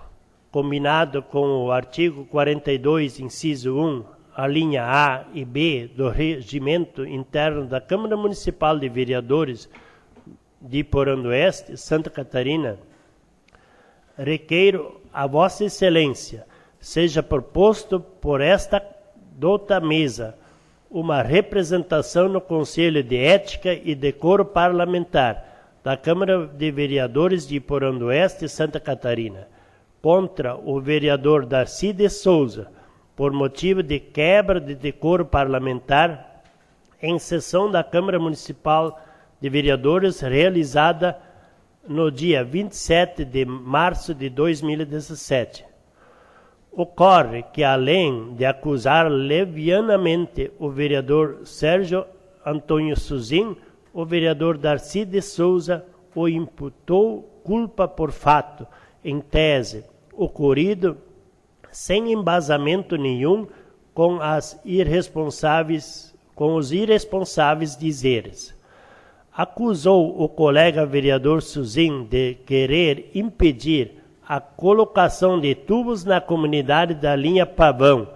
combinado com o artigo 42, inciso 1, a linha A e B do regimento interno da Câmara Municipal de Vereadores de Porandueste, Santa Catarina, requeiro a Vossa Excelência seja proposto por esta dota mesa uma representação no Conselho de Ética e Decoro Parlamentar da Câmara de Vereadores de Porandueste, Santa Catarina, contra o vereador Darcy de Souza, por motivo de quebra de decoro parlamentar, em sessão da Câmara Municipal de Vereadores realizada no dia 27 de março de 2017. Ocorre que, além de acusar levianamente o vereador Sérgio Antônio Zuzin, o vereador Darcy de Souza o imputou culpa por fato, em tese, ocorrido sem embasamento nenhum com os irresponsáveis dizeres. Acusou o colega vereador Zuzin de querer impedir a colocação de tubos na comunidade da linha Pavão,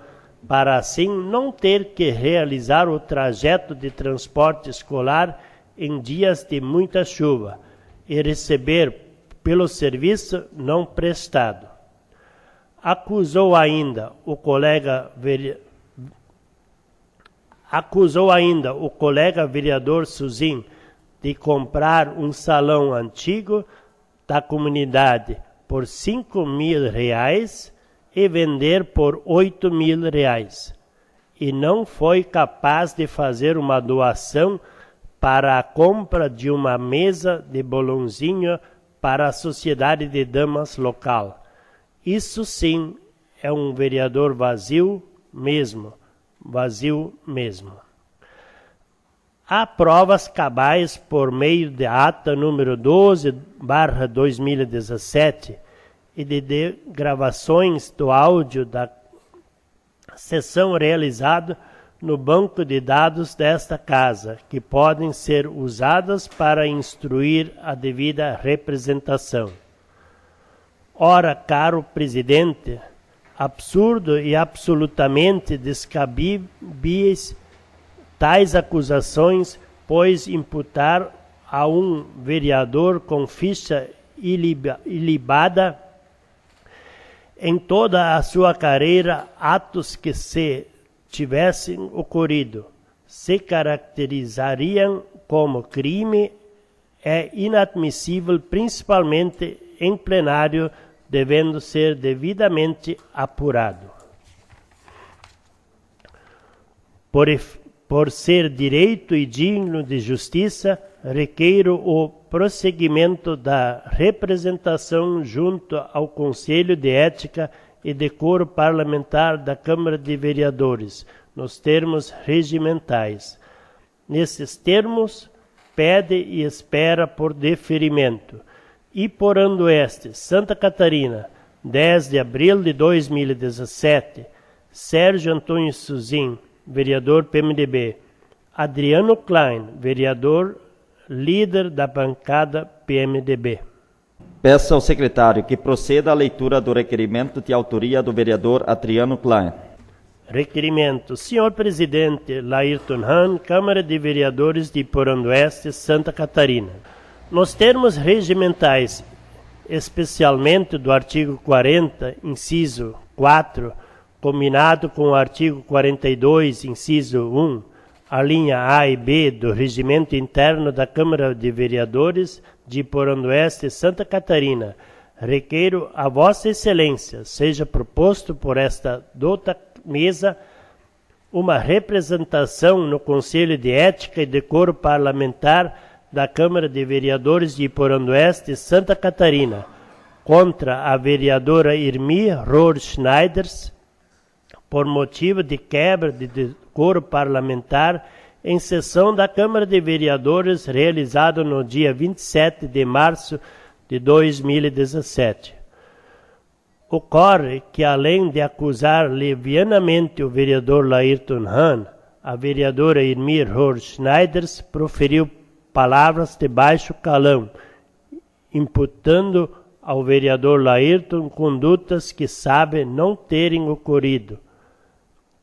para assim não ter que realizar o trajeto de transporte escolar em dias de muita chuva e receber pelo serviço não prestado. Acusou ainda o colega vereador Zuzin de comprar um salão antigo da comunidade por R$5.000 e vender por R$8.000, e não foi capaz de fazer uma doação para a compra de uma mesa de bolonzinho para a Sociedade de Damas local. Isso sim é um vereador vazio mesmo. Há provas cabais por meio de ata número 12/2017 e de gravações do áudio da sessão realizada no banco de dados desta casa, que podem ser usadas para instruir a devida representação. Ora, caro presidente, absurdo e absolutamente descabíveis tais acusações, pois imputar a um vereador com ficha ilibada em toda a sua carreira atos que, se tivessem ocorrido, se caracterizariam como crime, é inadmissível, principalmente em plenário, devendo ser devidamente apurado. Por ser direito e digno de justiça, requeiro o prosseguimento da representação junto ao Conselho de Ética e Decoro Parlamentar da Câmara de Vereadores, nos termos regimentais. Nesses termos, pede e espera por deferimento. E por Andoeste, Santa Catarina, 10 de abril de 2017, Sérgio Antônio Suzin, vereador PMDB, Adriano Klein, vereador líder da bancada PMDB. Peço ao secretário que proceda à leitura do requerimento de autoria do vereador Adriano Klein. Requerimento. Senhor Presidente Laírton Hahn, Câmara de Vereadores de Porandoeste, Santa Catarina. Nos termos regimentais, especialmente do artigo 40, inciso 4, combinado com o artigo 42, inciso 1, a linha A e B do Regimento Interno da Câmara de Vereadores de Porandoeste, Santa Catarina, requeiro a Vossa Excelência, seja proposto por esta dota mesa, uma representação no Conselho de Ética e Decoro Parlamentar da Câmara de Vereadores de Porandoeste, Santa Catarina, contra a vereadora Irmi Rohr Schneiders, por motivo de quebra de decoro parlamentar em sessão da Câmara de Vereadores realizada no dia 27 de março de 2017. Ocorre que, além de acusar levianamente o vereador Laírton Hahn, a vereadora Irmi Rohr Schneiders proferiu palavras de baixo calão, imputando ao vereador Laírton condutas que sabe não terem ocorrido,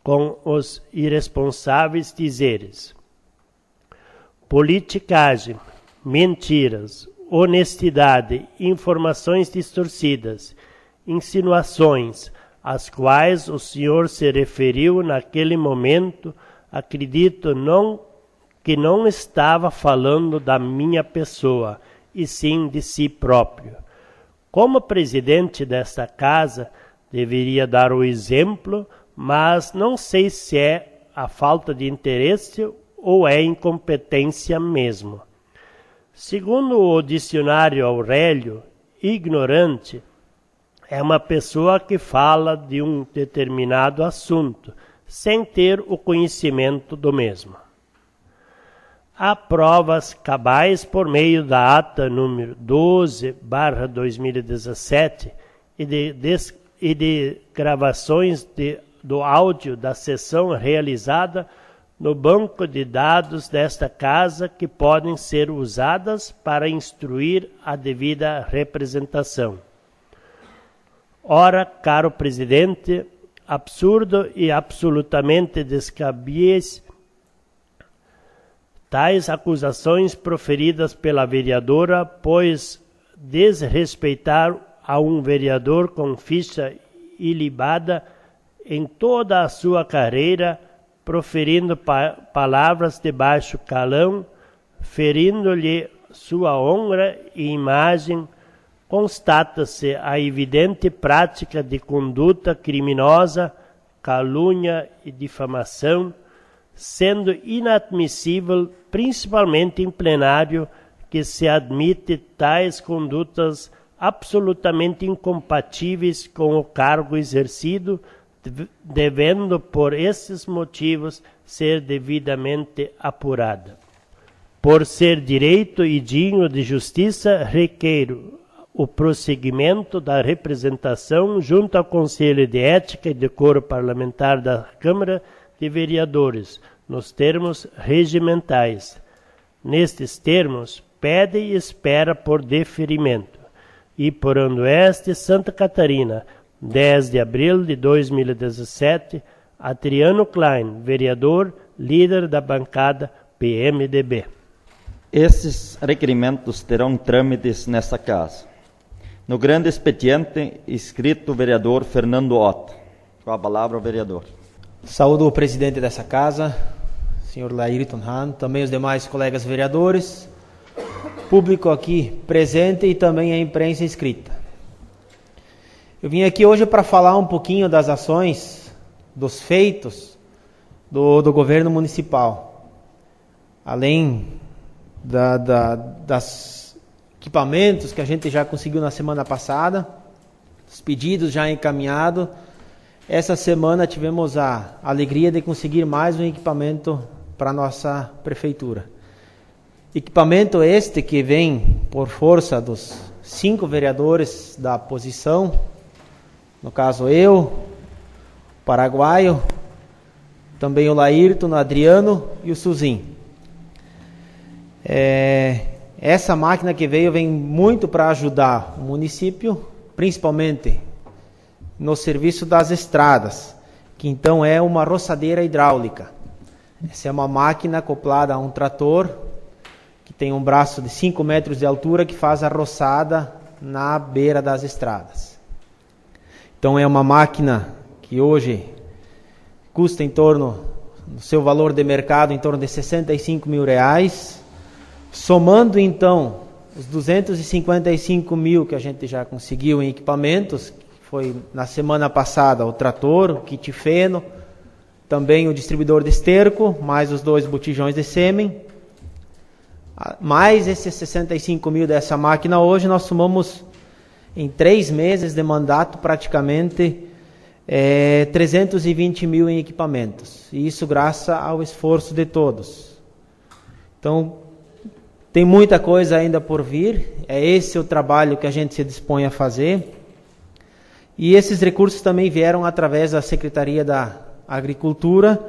com os irresponsáveis dizeres: politicagem, mentiras, honestidade, informações distorcidas, insinuações, às quais o senhor se referiu naquele momento, acredito que não estava falando da minha pessoa, e sim de si próprio. Como presidente desta casa, deveria dar o exemplo, mas não sei se é a falta de interesse ou é incompetência mesmo. Segundo o dicionário Aurélio, ignorante é uma pessoa que fala de um determinado assunto, sem ter o conhecimento do mesmo. Há provas cabais por meio da ata número 12/2017 e de gravações do áudio da sessão realizada no banco de dados desta casa, que podem ser usadas para instruir a devida representação. Ora, caro presidente, absurdo e absolutamente descabíveis tais acusações proferidas pela vereadora, pois desrespeitar a um vereador com ficha ilibada em toda a sua carreira, proferindo palavras de baixo calão, ferindo-lhe sua honra e imagem, constata-se a evidente prática de conduta criminosa, calúnia e difamação, sendo inadmissível, principalmente em plenário, que se admite tais condutas absolutamente incompatíveis com o cargo exercido, devendo, por esses motivos, ser devidamente apurada. Por ser direito e digno de justiça, requeiro o prosseguimento da representação junto ao Conselho de Ética e Decoro Parlamentar da Câmara de Vereadores, nos termos regimentais. Nestes termos, pede e espera por deferimento. E por Oeste, Santa Catarina, 10 de abril de 2017, Adriano Klein, vereador, líder da bancada PMDB. Esses requerimentos terão trâmites nesta casa. No grande expediente, escrito o vereador Fernando Ota. Com a palavra, o vereador. Saúdo o presidente dessa casa, senhor Laírton Hahn, também os demais colegas vereadores, público aqui presente e também a imprensa inscrita. Eu vim aqui hoje para falar um pouquinho das ações, dos feitos do governo municipal. Além das equipamentos que a gente já conseguiu na semana passada, os pedidos já encaminhados. Essa semana tivemos a alegria de conseguir mais um equipamento para a nossa prefeitura. Equipamento este que vem por força dos 5 vereadores da posição, no caso eu, o Paraguaio, também o Laírton, o Adriano e o Suzin. Essa máquina que veio vem muito para ajudar o município, principalmente no serviço das estradas, que então é uma roçadeira hidráulica. Essa é uma máquina acoplada a um trator, que tem um braço de 5 metros de altura, que faz a roçada na beira das estradas. Então é uma máquina que hoje custa em torno, no seu valor de mercado, em torno de R$65 mil. Somando então os 255 mil que a gente já conseguiu em equipamentos, que foi na semana passada o trator, o kit feno, também o distribuidor de esterco, mais os 2 botijões de sêmen, mais esses 65 mil dessa máquina, hoje nós somamos em 3 meses de mandato praticamente 320 mil em equipamentos, e isso graças ao esforço de todos. Então, tem muita coisa ainda por vir, é esse o trabalho que a gente se dispõe a fazer. E esses recursos também vieram através da Secretaria da Agricultura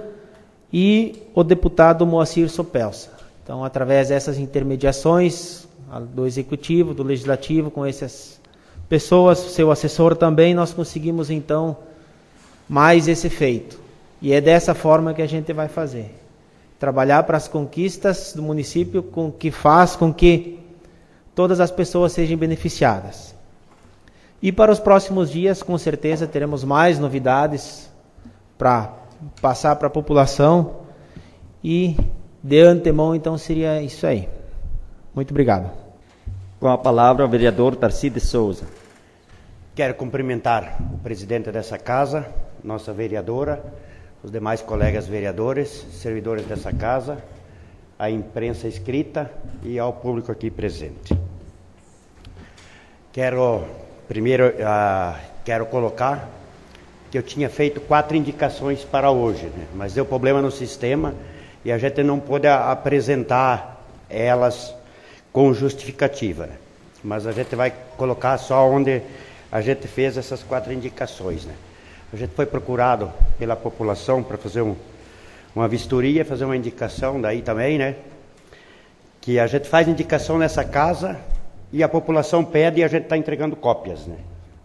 e o deputado Moacir Sopelsa. Então, através dessas intermediações do Executivo, do Legislativo, com essas pessoas, seu assessor também, nós conseguimos então mais esse feito. E é dessa forma que a gente vai fazer. Trabalhar para as conquistas do município, que faz com que todas as pessoas sejam beneficiadas. E para os próximos dias, com certeza, teremos mais novidades para passar para a população. E de antemão, então, seria isso aí. Muito obrigado. Com a palavra, o vereador Tarcísio de Souza. Quero cumprimentar o presidente dessa casa, nossa vereadora, os demais colegas vereadores, servidores dessa casa, a imprensa escrita e ao público aqui presente. Quero colocar que eu tinha feito 4 indicações para hoje, né? Mas deu problema no sistema e a gente não pôde apresentar elas com justificativa, né? Mas a gente vai colocar só onde a gente fez essas 4 indicações, né? A gente foi procurado pela população para fazer uma vistoria, fazer uma indicação daí também, né? Que a gente faz indicação nessa casa e a população pede e a gente está entregando cópias, né?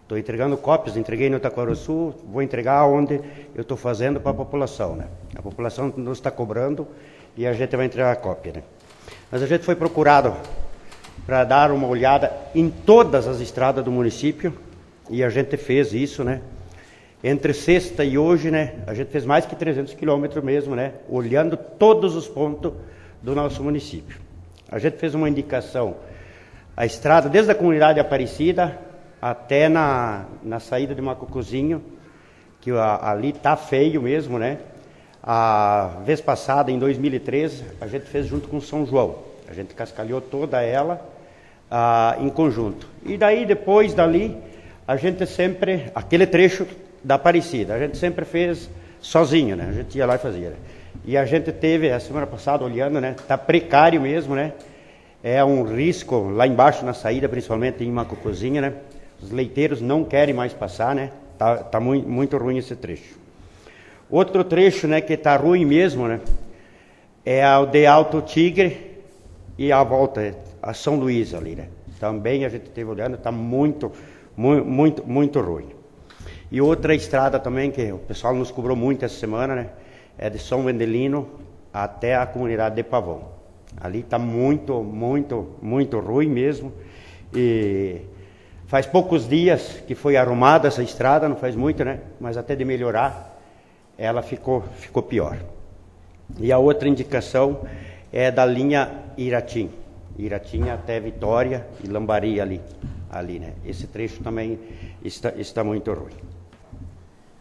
Estou entregando cópias, entreguei no Itaquaruçu, vou entregar onde eu estou fazendo para a população, né? A população nos está cobrando e a gente vai entregar a cópia, né? Mas a gente foi procurado para dar uma olhada em todas as estradas do município e a gente fez isso, né? Entre sexta e hoje, né, a gente fez mais que 300 quilômetros mesmo, né, olhando todos os pontos do nosso município. A gente fez uma indicação, a estrada desde a comunidade Aparecida até na saída de Macucuzinho, que ali tá feio mesmo, né. A vez passada, em 2013, a gente fez junto com São João. A gente cascalhou toda ela, em conjunto. E daí, depois dali, a gente sempre, aquele trecho da Aparecida, a gente sempre fez sozinho, né? A gente ia lá e fazia. Né? E a gente teve, a semana passada, olhando, né? Tá precário mesmo, né? É um risco, lá embaixo na saída, principalmente em Macucuzinha, né? Os leiteiros não querem mais passar, né? Tá muito ruim esse trecho. Outro trecho, né, que tá ruim mesmo, né? É o de Alto Tigre e a volta, a São Luís ali, né? Também a gente esteve olhando, tá muito ruim. E outra estrada também, que o pessoal nos cobrou muito essa semana, né? É de São Vendelino até a comunidade de Pavão. Ali está muito ruim mesmo. E faz poucos dias que foi arrumada essa estrada, não faz muito, né? Mas até de melhorar, ela ficou pior. E a outra indicação é da linha Iratim até Vitória e Lambari ali, né? Esse trecho também está muito ruim.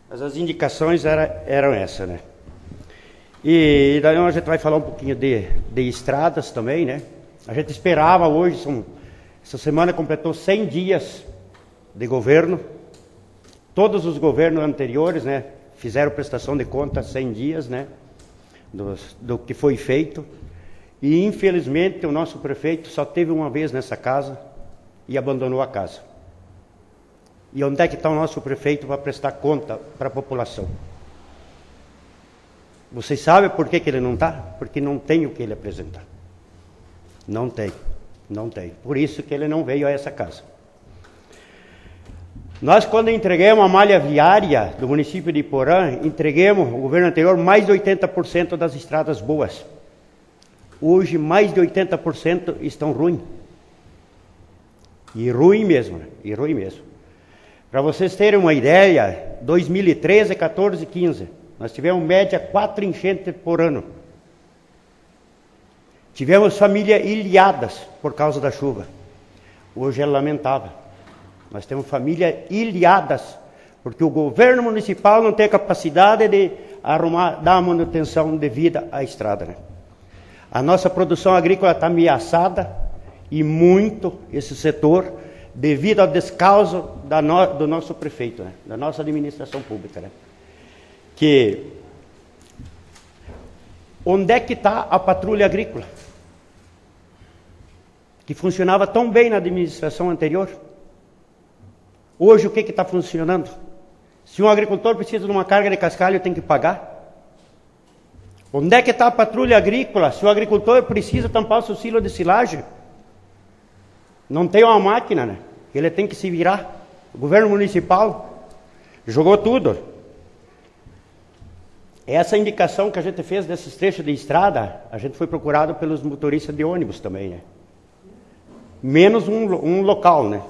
Mas as indicações eram essas, né? E daí a gente vai falar um pouquinho de estradas também, né? A gente esperava hoje, essa semana completou 100 dias de governo. Todos os governos anteriores, né, fizeram prestação de conta 100 dias, né, do que foi feito. E infelizmente o nosso prefeito só teve uma vez nessa casa e abandonou a casa. E onde é que está o nosso prefeito para prestar conta para a população? Vocês sabem por que ele não está? Porque não tem o que ele apresentar. Não tem. Por isso que ele não veio a essa casa. Nós, quando entregamos a malha viária do município de Iporã, entregamos, o governo anterior, mais de 80% das estradas boas. Hoje, mais de 80% estão ruins. E ruim mesmo, né? Para vocês terem uma ideia, 2013, 14 e 15, nós tivemos média 4 enchentes por ano. Tivemos famílias ilhadas por causa da chuva. Hoje é lamentável. Nós temos famílias ilhadas, porque o governo municipal não tem capacidade de dar a manutenção devida à estrada. Né? A nossa produção agrícola está ameaçada, e muito esse setor, devido ao descaso do nosso prefeito, né? Da nossa administração pública. Né? Que onde é que está a patrulha agrícola? Que funcionava tão bem na administração anterior. Hoje o que está funcionando? Se um agricultor precisa de uma carga de cascalho, tem que pagar. Onde é que está a patrulha agrícola? Se o agricultor precisa tampar o seu silo de silagem, não tem uma máquina, né? Ele tem que se virar. O governo municipal jogou tudo. Essa indicação que a gente fez desses trechos de estrada, a gente foi procurado pelos motoristas de ônibus também, né? Menos um local, né?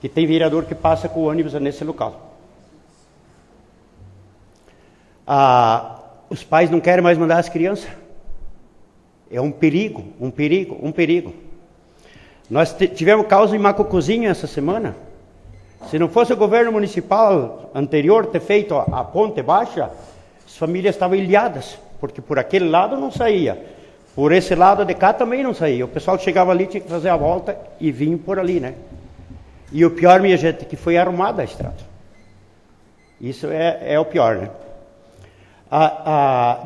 Que tem vereador que passa com o ônibus nesse local. Os pais não querem mais mandar as crianças. É um perigo. Nós tivemos causa em Macucuzinha essa semana. Se não fosse o governo municipal anterior ter feito a ponte baixa, as famílias estavam ilhadas, porque por aquele lado não saía. Por esse lado de cá também não saía. O pessoal chegava ali, tinha que fazer a volta e vinha por ali, né? E o pior, minha gente, que foi arrumada a estrada. Isso é o pior, né?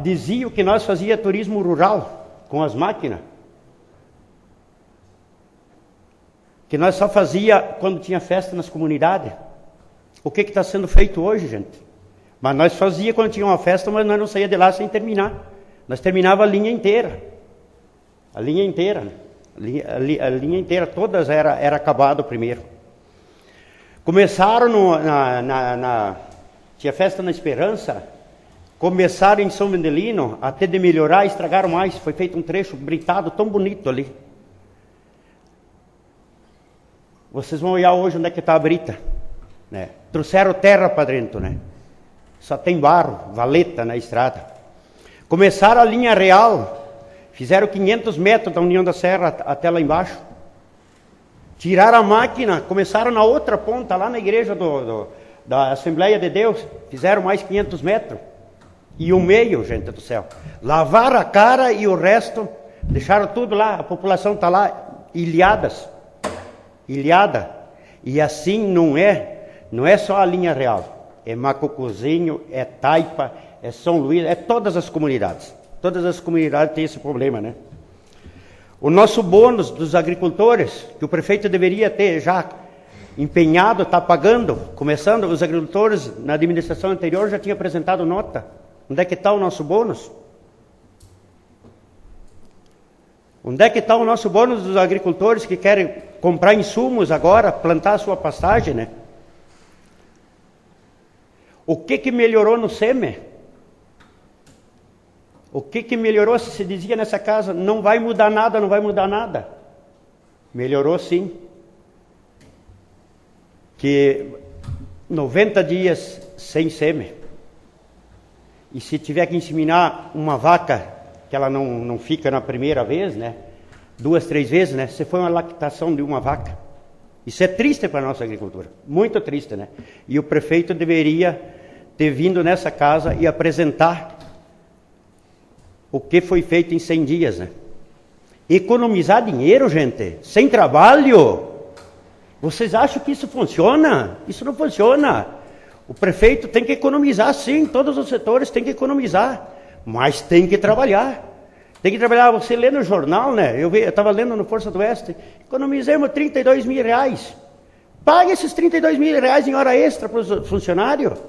Diziam que nós fazia turismo rural com as máquinas. Que nós só fazia quando tinha festa nas comunidades. O que está sendo feito hoje, gente? Mas nós fazia quando tinha uma festa, mas nós não saía de lá sem terminar. Nós terminava a linha inteira. A linha inteira, né? A linha inteira, todas era acabado primeiro. Começaram tinha festa na Esperança, começaram em São Vendelino, até de melhorar, estragaram mais. Foi feito um trecho britado tão bonito ali. Vocês vão olhar hoje onde é que está a brita, né? Trouxeram terra para dentro, né? Só tem barro, valeta na estrada. Começaram a linha real, fizeram 500 metros da União da Serra até lá embaixo. Tiraram a máquina, começaram na outra ponta, lá na igreja da Assembleia de Deus, fizeram mais 500 metros. E o meio, gente do céu, lavaram a cara e o resto Deixaram tudo lá, a população está lá, ilhada. E assim não é só a linha real. É Macocozinho, é Taipa, é São Luís, é todas as comunidades. Todas as comunidades têm esse problema, né? O nosso bônus dos agricultores, que o prefeito deveria ter já empenhado, está pagando, começando, os agricultores na administração anterior já tinham apresentado nota. Onde é que está o nosso bônus? Onde é que está o nosso bônus dos agricultores que querem comprar insumos agora, plantar a sua pastagem, né? O que melhorou no SEME? O que melhorou? Se dizia nessa casa, não vai mudar nada, não vai mudar nada. Melhorou sim. Que 90 dias sem SEME. E se tiver que inseminar uma vaca, que ela não fica na primeira vez, né? 2, 3 vezes, né? Se foi uma lactação de uma vaca. Isso é triste para a nossa agricultura. Muito triste, né? E o prefeito deveria ter vindo nessa casa e apresentar o que foi feito em 100 dias, né? Economizar dinheiro, gente, sem trabalho. Vocês acham que isso funciona? Isso não funciona. O prefeito tem que economizar, sim, todos os setores têm que economizar, mas tem que trabalhar. Tem que trabalhar, você lê no jornal, né? Eu estava lendo no Força do Oeste, economizemos 32 mil reais. Pague esses 32 mil reais em hora extra para os funcionários.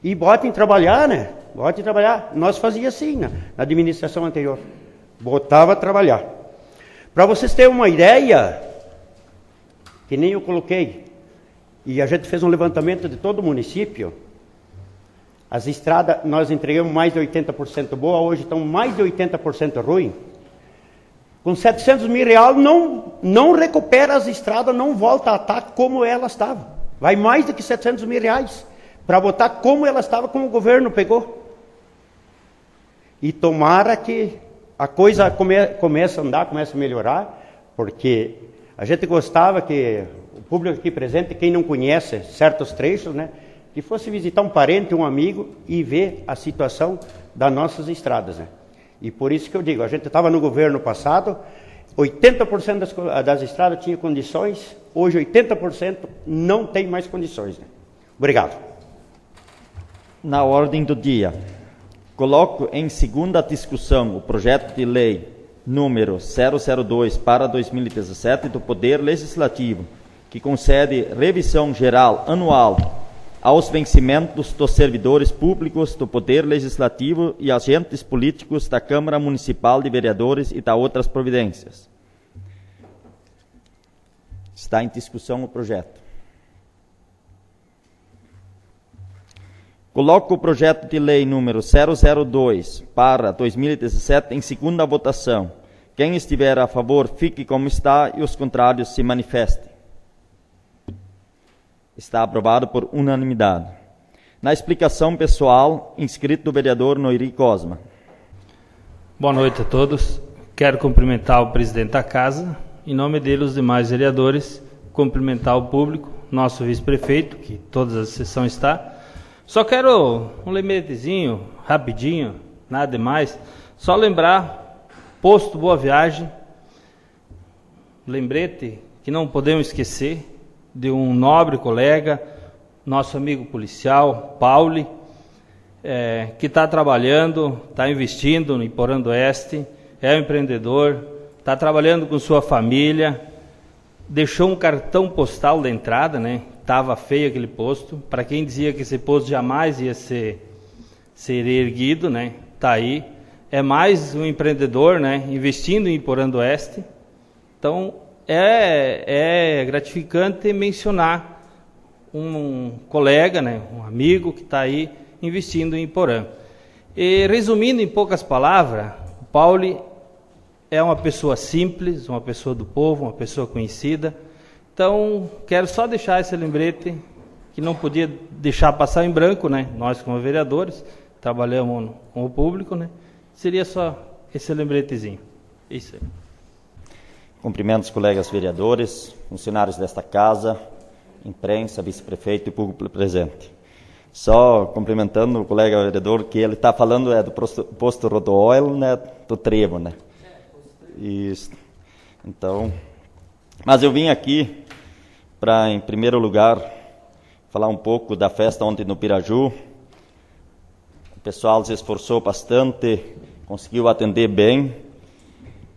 E botem trabalhar, né? Botem trabalhar. Nós fazíamos assim, né? Na administração anterior. Botava a trabalhar. Para vocês terem uma ideia, que nem eu coloquei, e a gente fez um levantamento de todo o município, as estradas, nós entregamos mais de 80% boa, hoje estão mais de 80% ruim. Com 700 mil reais, não recupera as estradas, não volta a estar como elas estavam. Vai mais do que 700 mil reais para botar como ela estava, como o governo pegou. E tomara que a coisa comece a andar, comece a melhorar, porque a gente gostava que o público aqui presente, quem não conhece certos trechos, né, que fosse visitar um parente, um amigo e ver a situação das nossas estradas, né. E por isso que eu digo, a gente estava no governo passado, 80% das estradas tinha condições, hoje 80% não tem mais condições, né. Obrigado. Na ordem do dia, coloco em segunda discussão o projeto de lei número 002 para 2017 do Poder Legislativo, que concede revisão geral anual aos vencimentos dos servidores públicos do Poder Legislativo e agentes políticos da Câmara Municipal de Vereadores e da outras providências. Está em discussão o projeto. Coloco o projeto de lei número 002 para 2017 em segunda votação. Quem estiver a favor, fique como está e os contrários se manifestem. Está aprovado por unanimidade. Na explicação pessoal, inscrito o vereador Noiri Cosma. Boa noite a todos. Quero cumprimentar o presidente da casa, em nome dele os demais vereadores, cumprimentar o público, nosso vice-prefeito, que todas as sessões está. Só quero um lembretezinho, rapidinho, nada demais. Só lembrar, posto Boa Viagem, lembrete que não podemos esquecer de um nobre colega, nosso amigo policial, Pauli, que está trabalhando, está investindo em Porã do Oeste, é um empreendedor, está trabalhando com sua família, deixou um cartão postal da entrada, né? Estava feio aquele posto. Para quem dizia que esse posto jamais ia ser erguido, né? Está aí. É mais um empreendedor, né? Investindo em Porã do Oeste. Então, é gratificante mencionar um colega, né? Um amigo que está aí investindo em Porã. E, resumindo em poucas palavras, o Pauli é uma pessoa simples, uma pessoa do povo, uma pessoa conhecida. Então, quero só deixar esse lembrete, que não podia deixar passar em branco, né? Nós, como vereadores, trabalhamos com o público, né? Seria só esse lembretezinho. Isso aí. Cumprimento os colegas vereadores, funcionários desta casa, imprensa, vice-prefeito e público presente. Só cumprimentando o colega vereador, que ele está falando do posto Rodooil, né, do Trevo, né? Isso. Então, mas eu vim aqui para, em primeiro lugar, falar um pouco da festa ontem no Piraju. O pessoal se esforçou bastante, conseguiu atender bem,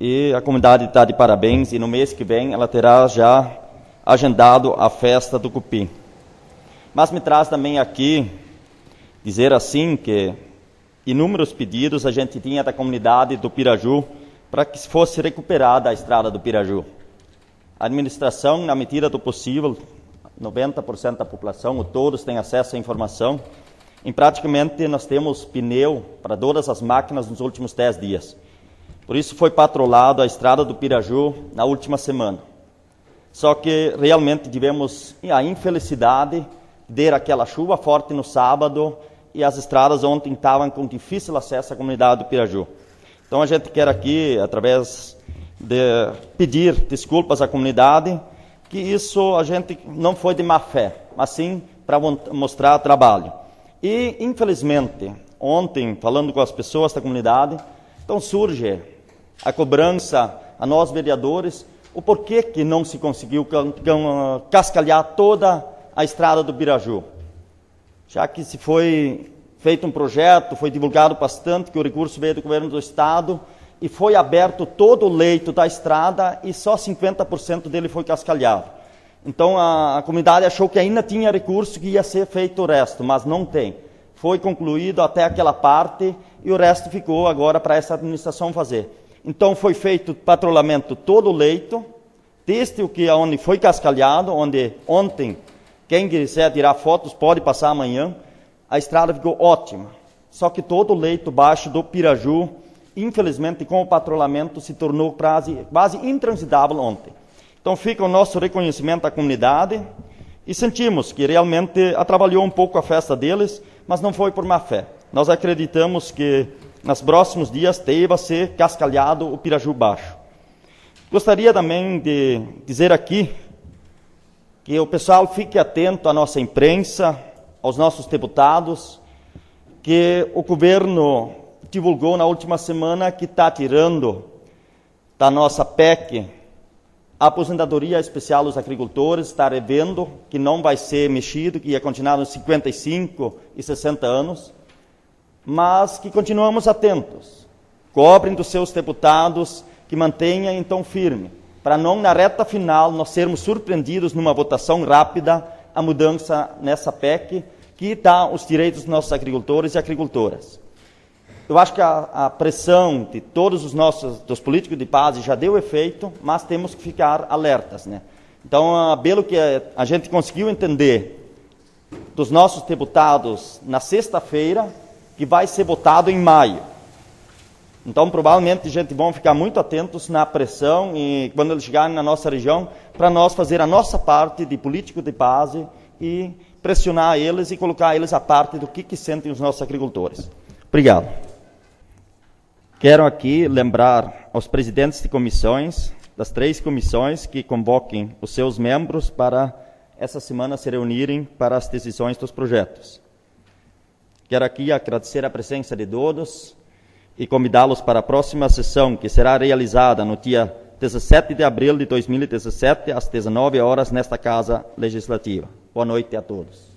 e a comunidade está de parabéns, e no mês que vem ela terá já agendado a festa do Cupim. Mas me traz também aqui dizer assim que inúmeros pedidos a gente tinha da comunidade do Piraju para que fosse recuperada a estrada do Piraju. A administração, na medida do possível, 90% da população, todos têm acesso à informação, em praticamente nós temos pneu para todas as máquinas nos últimos 10 dias. Por isso foi patrolado a estrada do Piraju na última semana. Só que realmente tivemos a infelicidade de ter aquela chuva forte no sábado e as estradas ontem estavam com difícil acesso à comunidade do Piraju. Então a gente quer aqui, através de pedir desculpas à comunidade, que isso a gente não foi de má fé, mas sim para mostrar trabalho. E, infelizmente, ontem, falando com as pessoas da comunidade, então surge a cobrança a nós vereadores, o porquê que não se conseguiu cascalhar toda a estrada do Piraju. Já que se foi feito um projeto, foi divulgado bastante, que o recurso veio do governo do estado, e foi aberto todo o leito da estrada e só 50% dele foi cascalhado. Então a comunidade achou que ainda tinha recurso, que ia ser feito o resto, mas não tem. Foi concluído até aquela parte e o resto ficou agora para essa administração fazer. Então foi feito patrulhamento todo o leito, desde o que onde foi cascalhado, onde ontem, quem quiser tirar fotos pode passar amanhã, a estrada ficou ótima. Só que todo o leito baixo do Piraju, infelizmente com o patrulhamento, se tornou quase intransitável ontem. Então fica o nosso reconhecimento à comunidade e sentimos que realmente atrapalhou um pouco a festa deles, mas não foi por má fé. Nós acreditamos que nos próximos dias deva ser cascalhado o Piraju Baixo. Gostaria também de dizer aqui que o pessoal fique atento à nossa imprensa, aos nossos deputados, que o governo divulgou na última semana que está tirando da nossa PEC a aposentadoria especial dos agricultores, está revendo, que não vai ser mexido, que ia continuar nos 55 e 60 anos, mas que continuamos atentos. Cobrem dos seus deputados que mantenham então firme, para não na reta final nós sermos surpreendidos numa votação rápida a mudança nessa PEC, que dá os direitos dos nossos agricultores e agricultoras. Eu acho que a pressão de todos dos políticos de base já deu efeito, mas temos que ficar alertas, né? Então, pelo que a gente conseguiu entender dos nossos deputados na sexta-feira, que vai ser votado em maio. Então, provavelmente, a gente vai ficar muito atentos na pressão e quando eles chegarem na nossa região, para nós fazer a nossa parte de político de base e pressionar eles e colocar eles a parte do que sentem os nossos agricultores. Obrigado. Quero aqui lembrar aos presidentes de comissões, das 3 comissões, que convoquem os seus membros para essa semana se reunirem para as decisões dos projetos. Quero aqui agradecer a presença de todos e convidá-los para a próxima sessão, que será realizada no dia 17 de abril de 2017, às 19 horas, nesta Casa Legislativa. Boa noite a todos.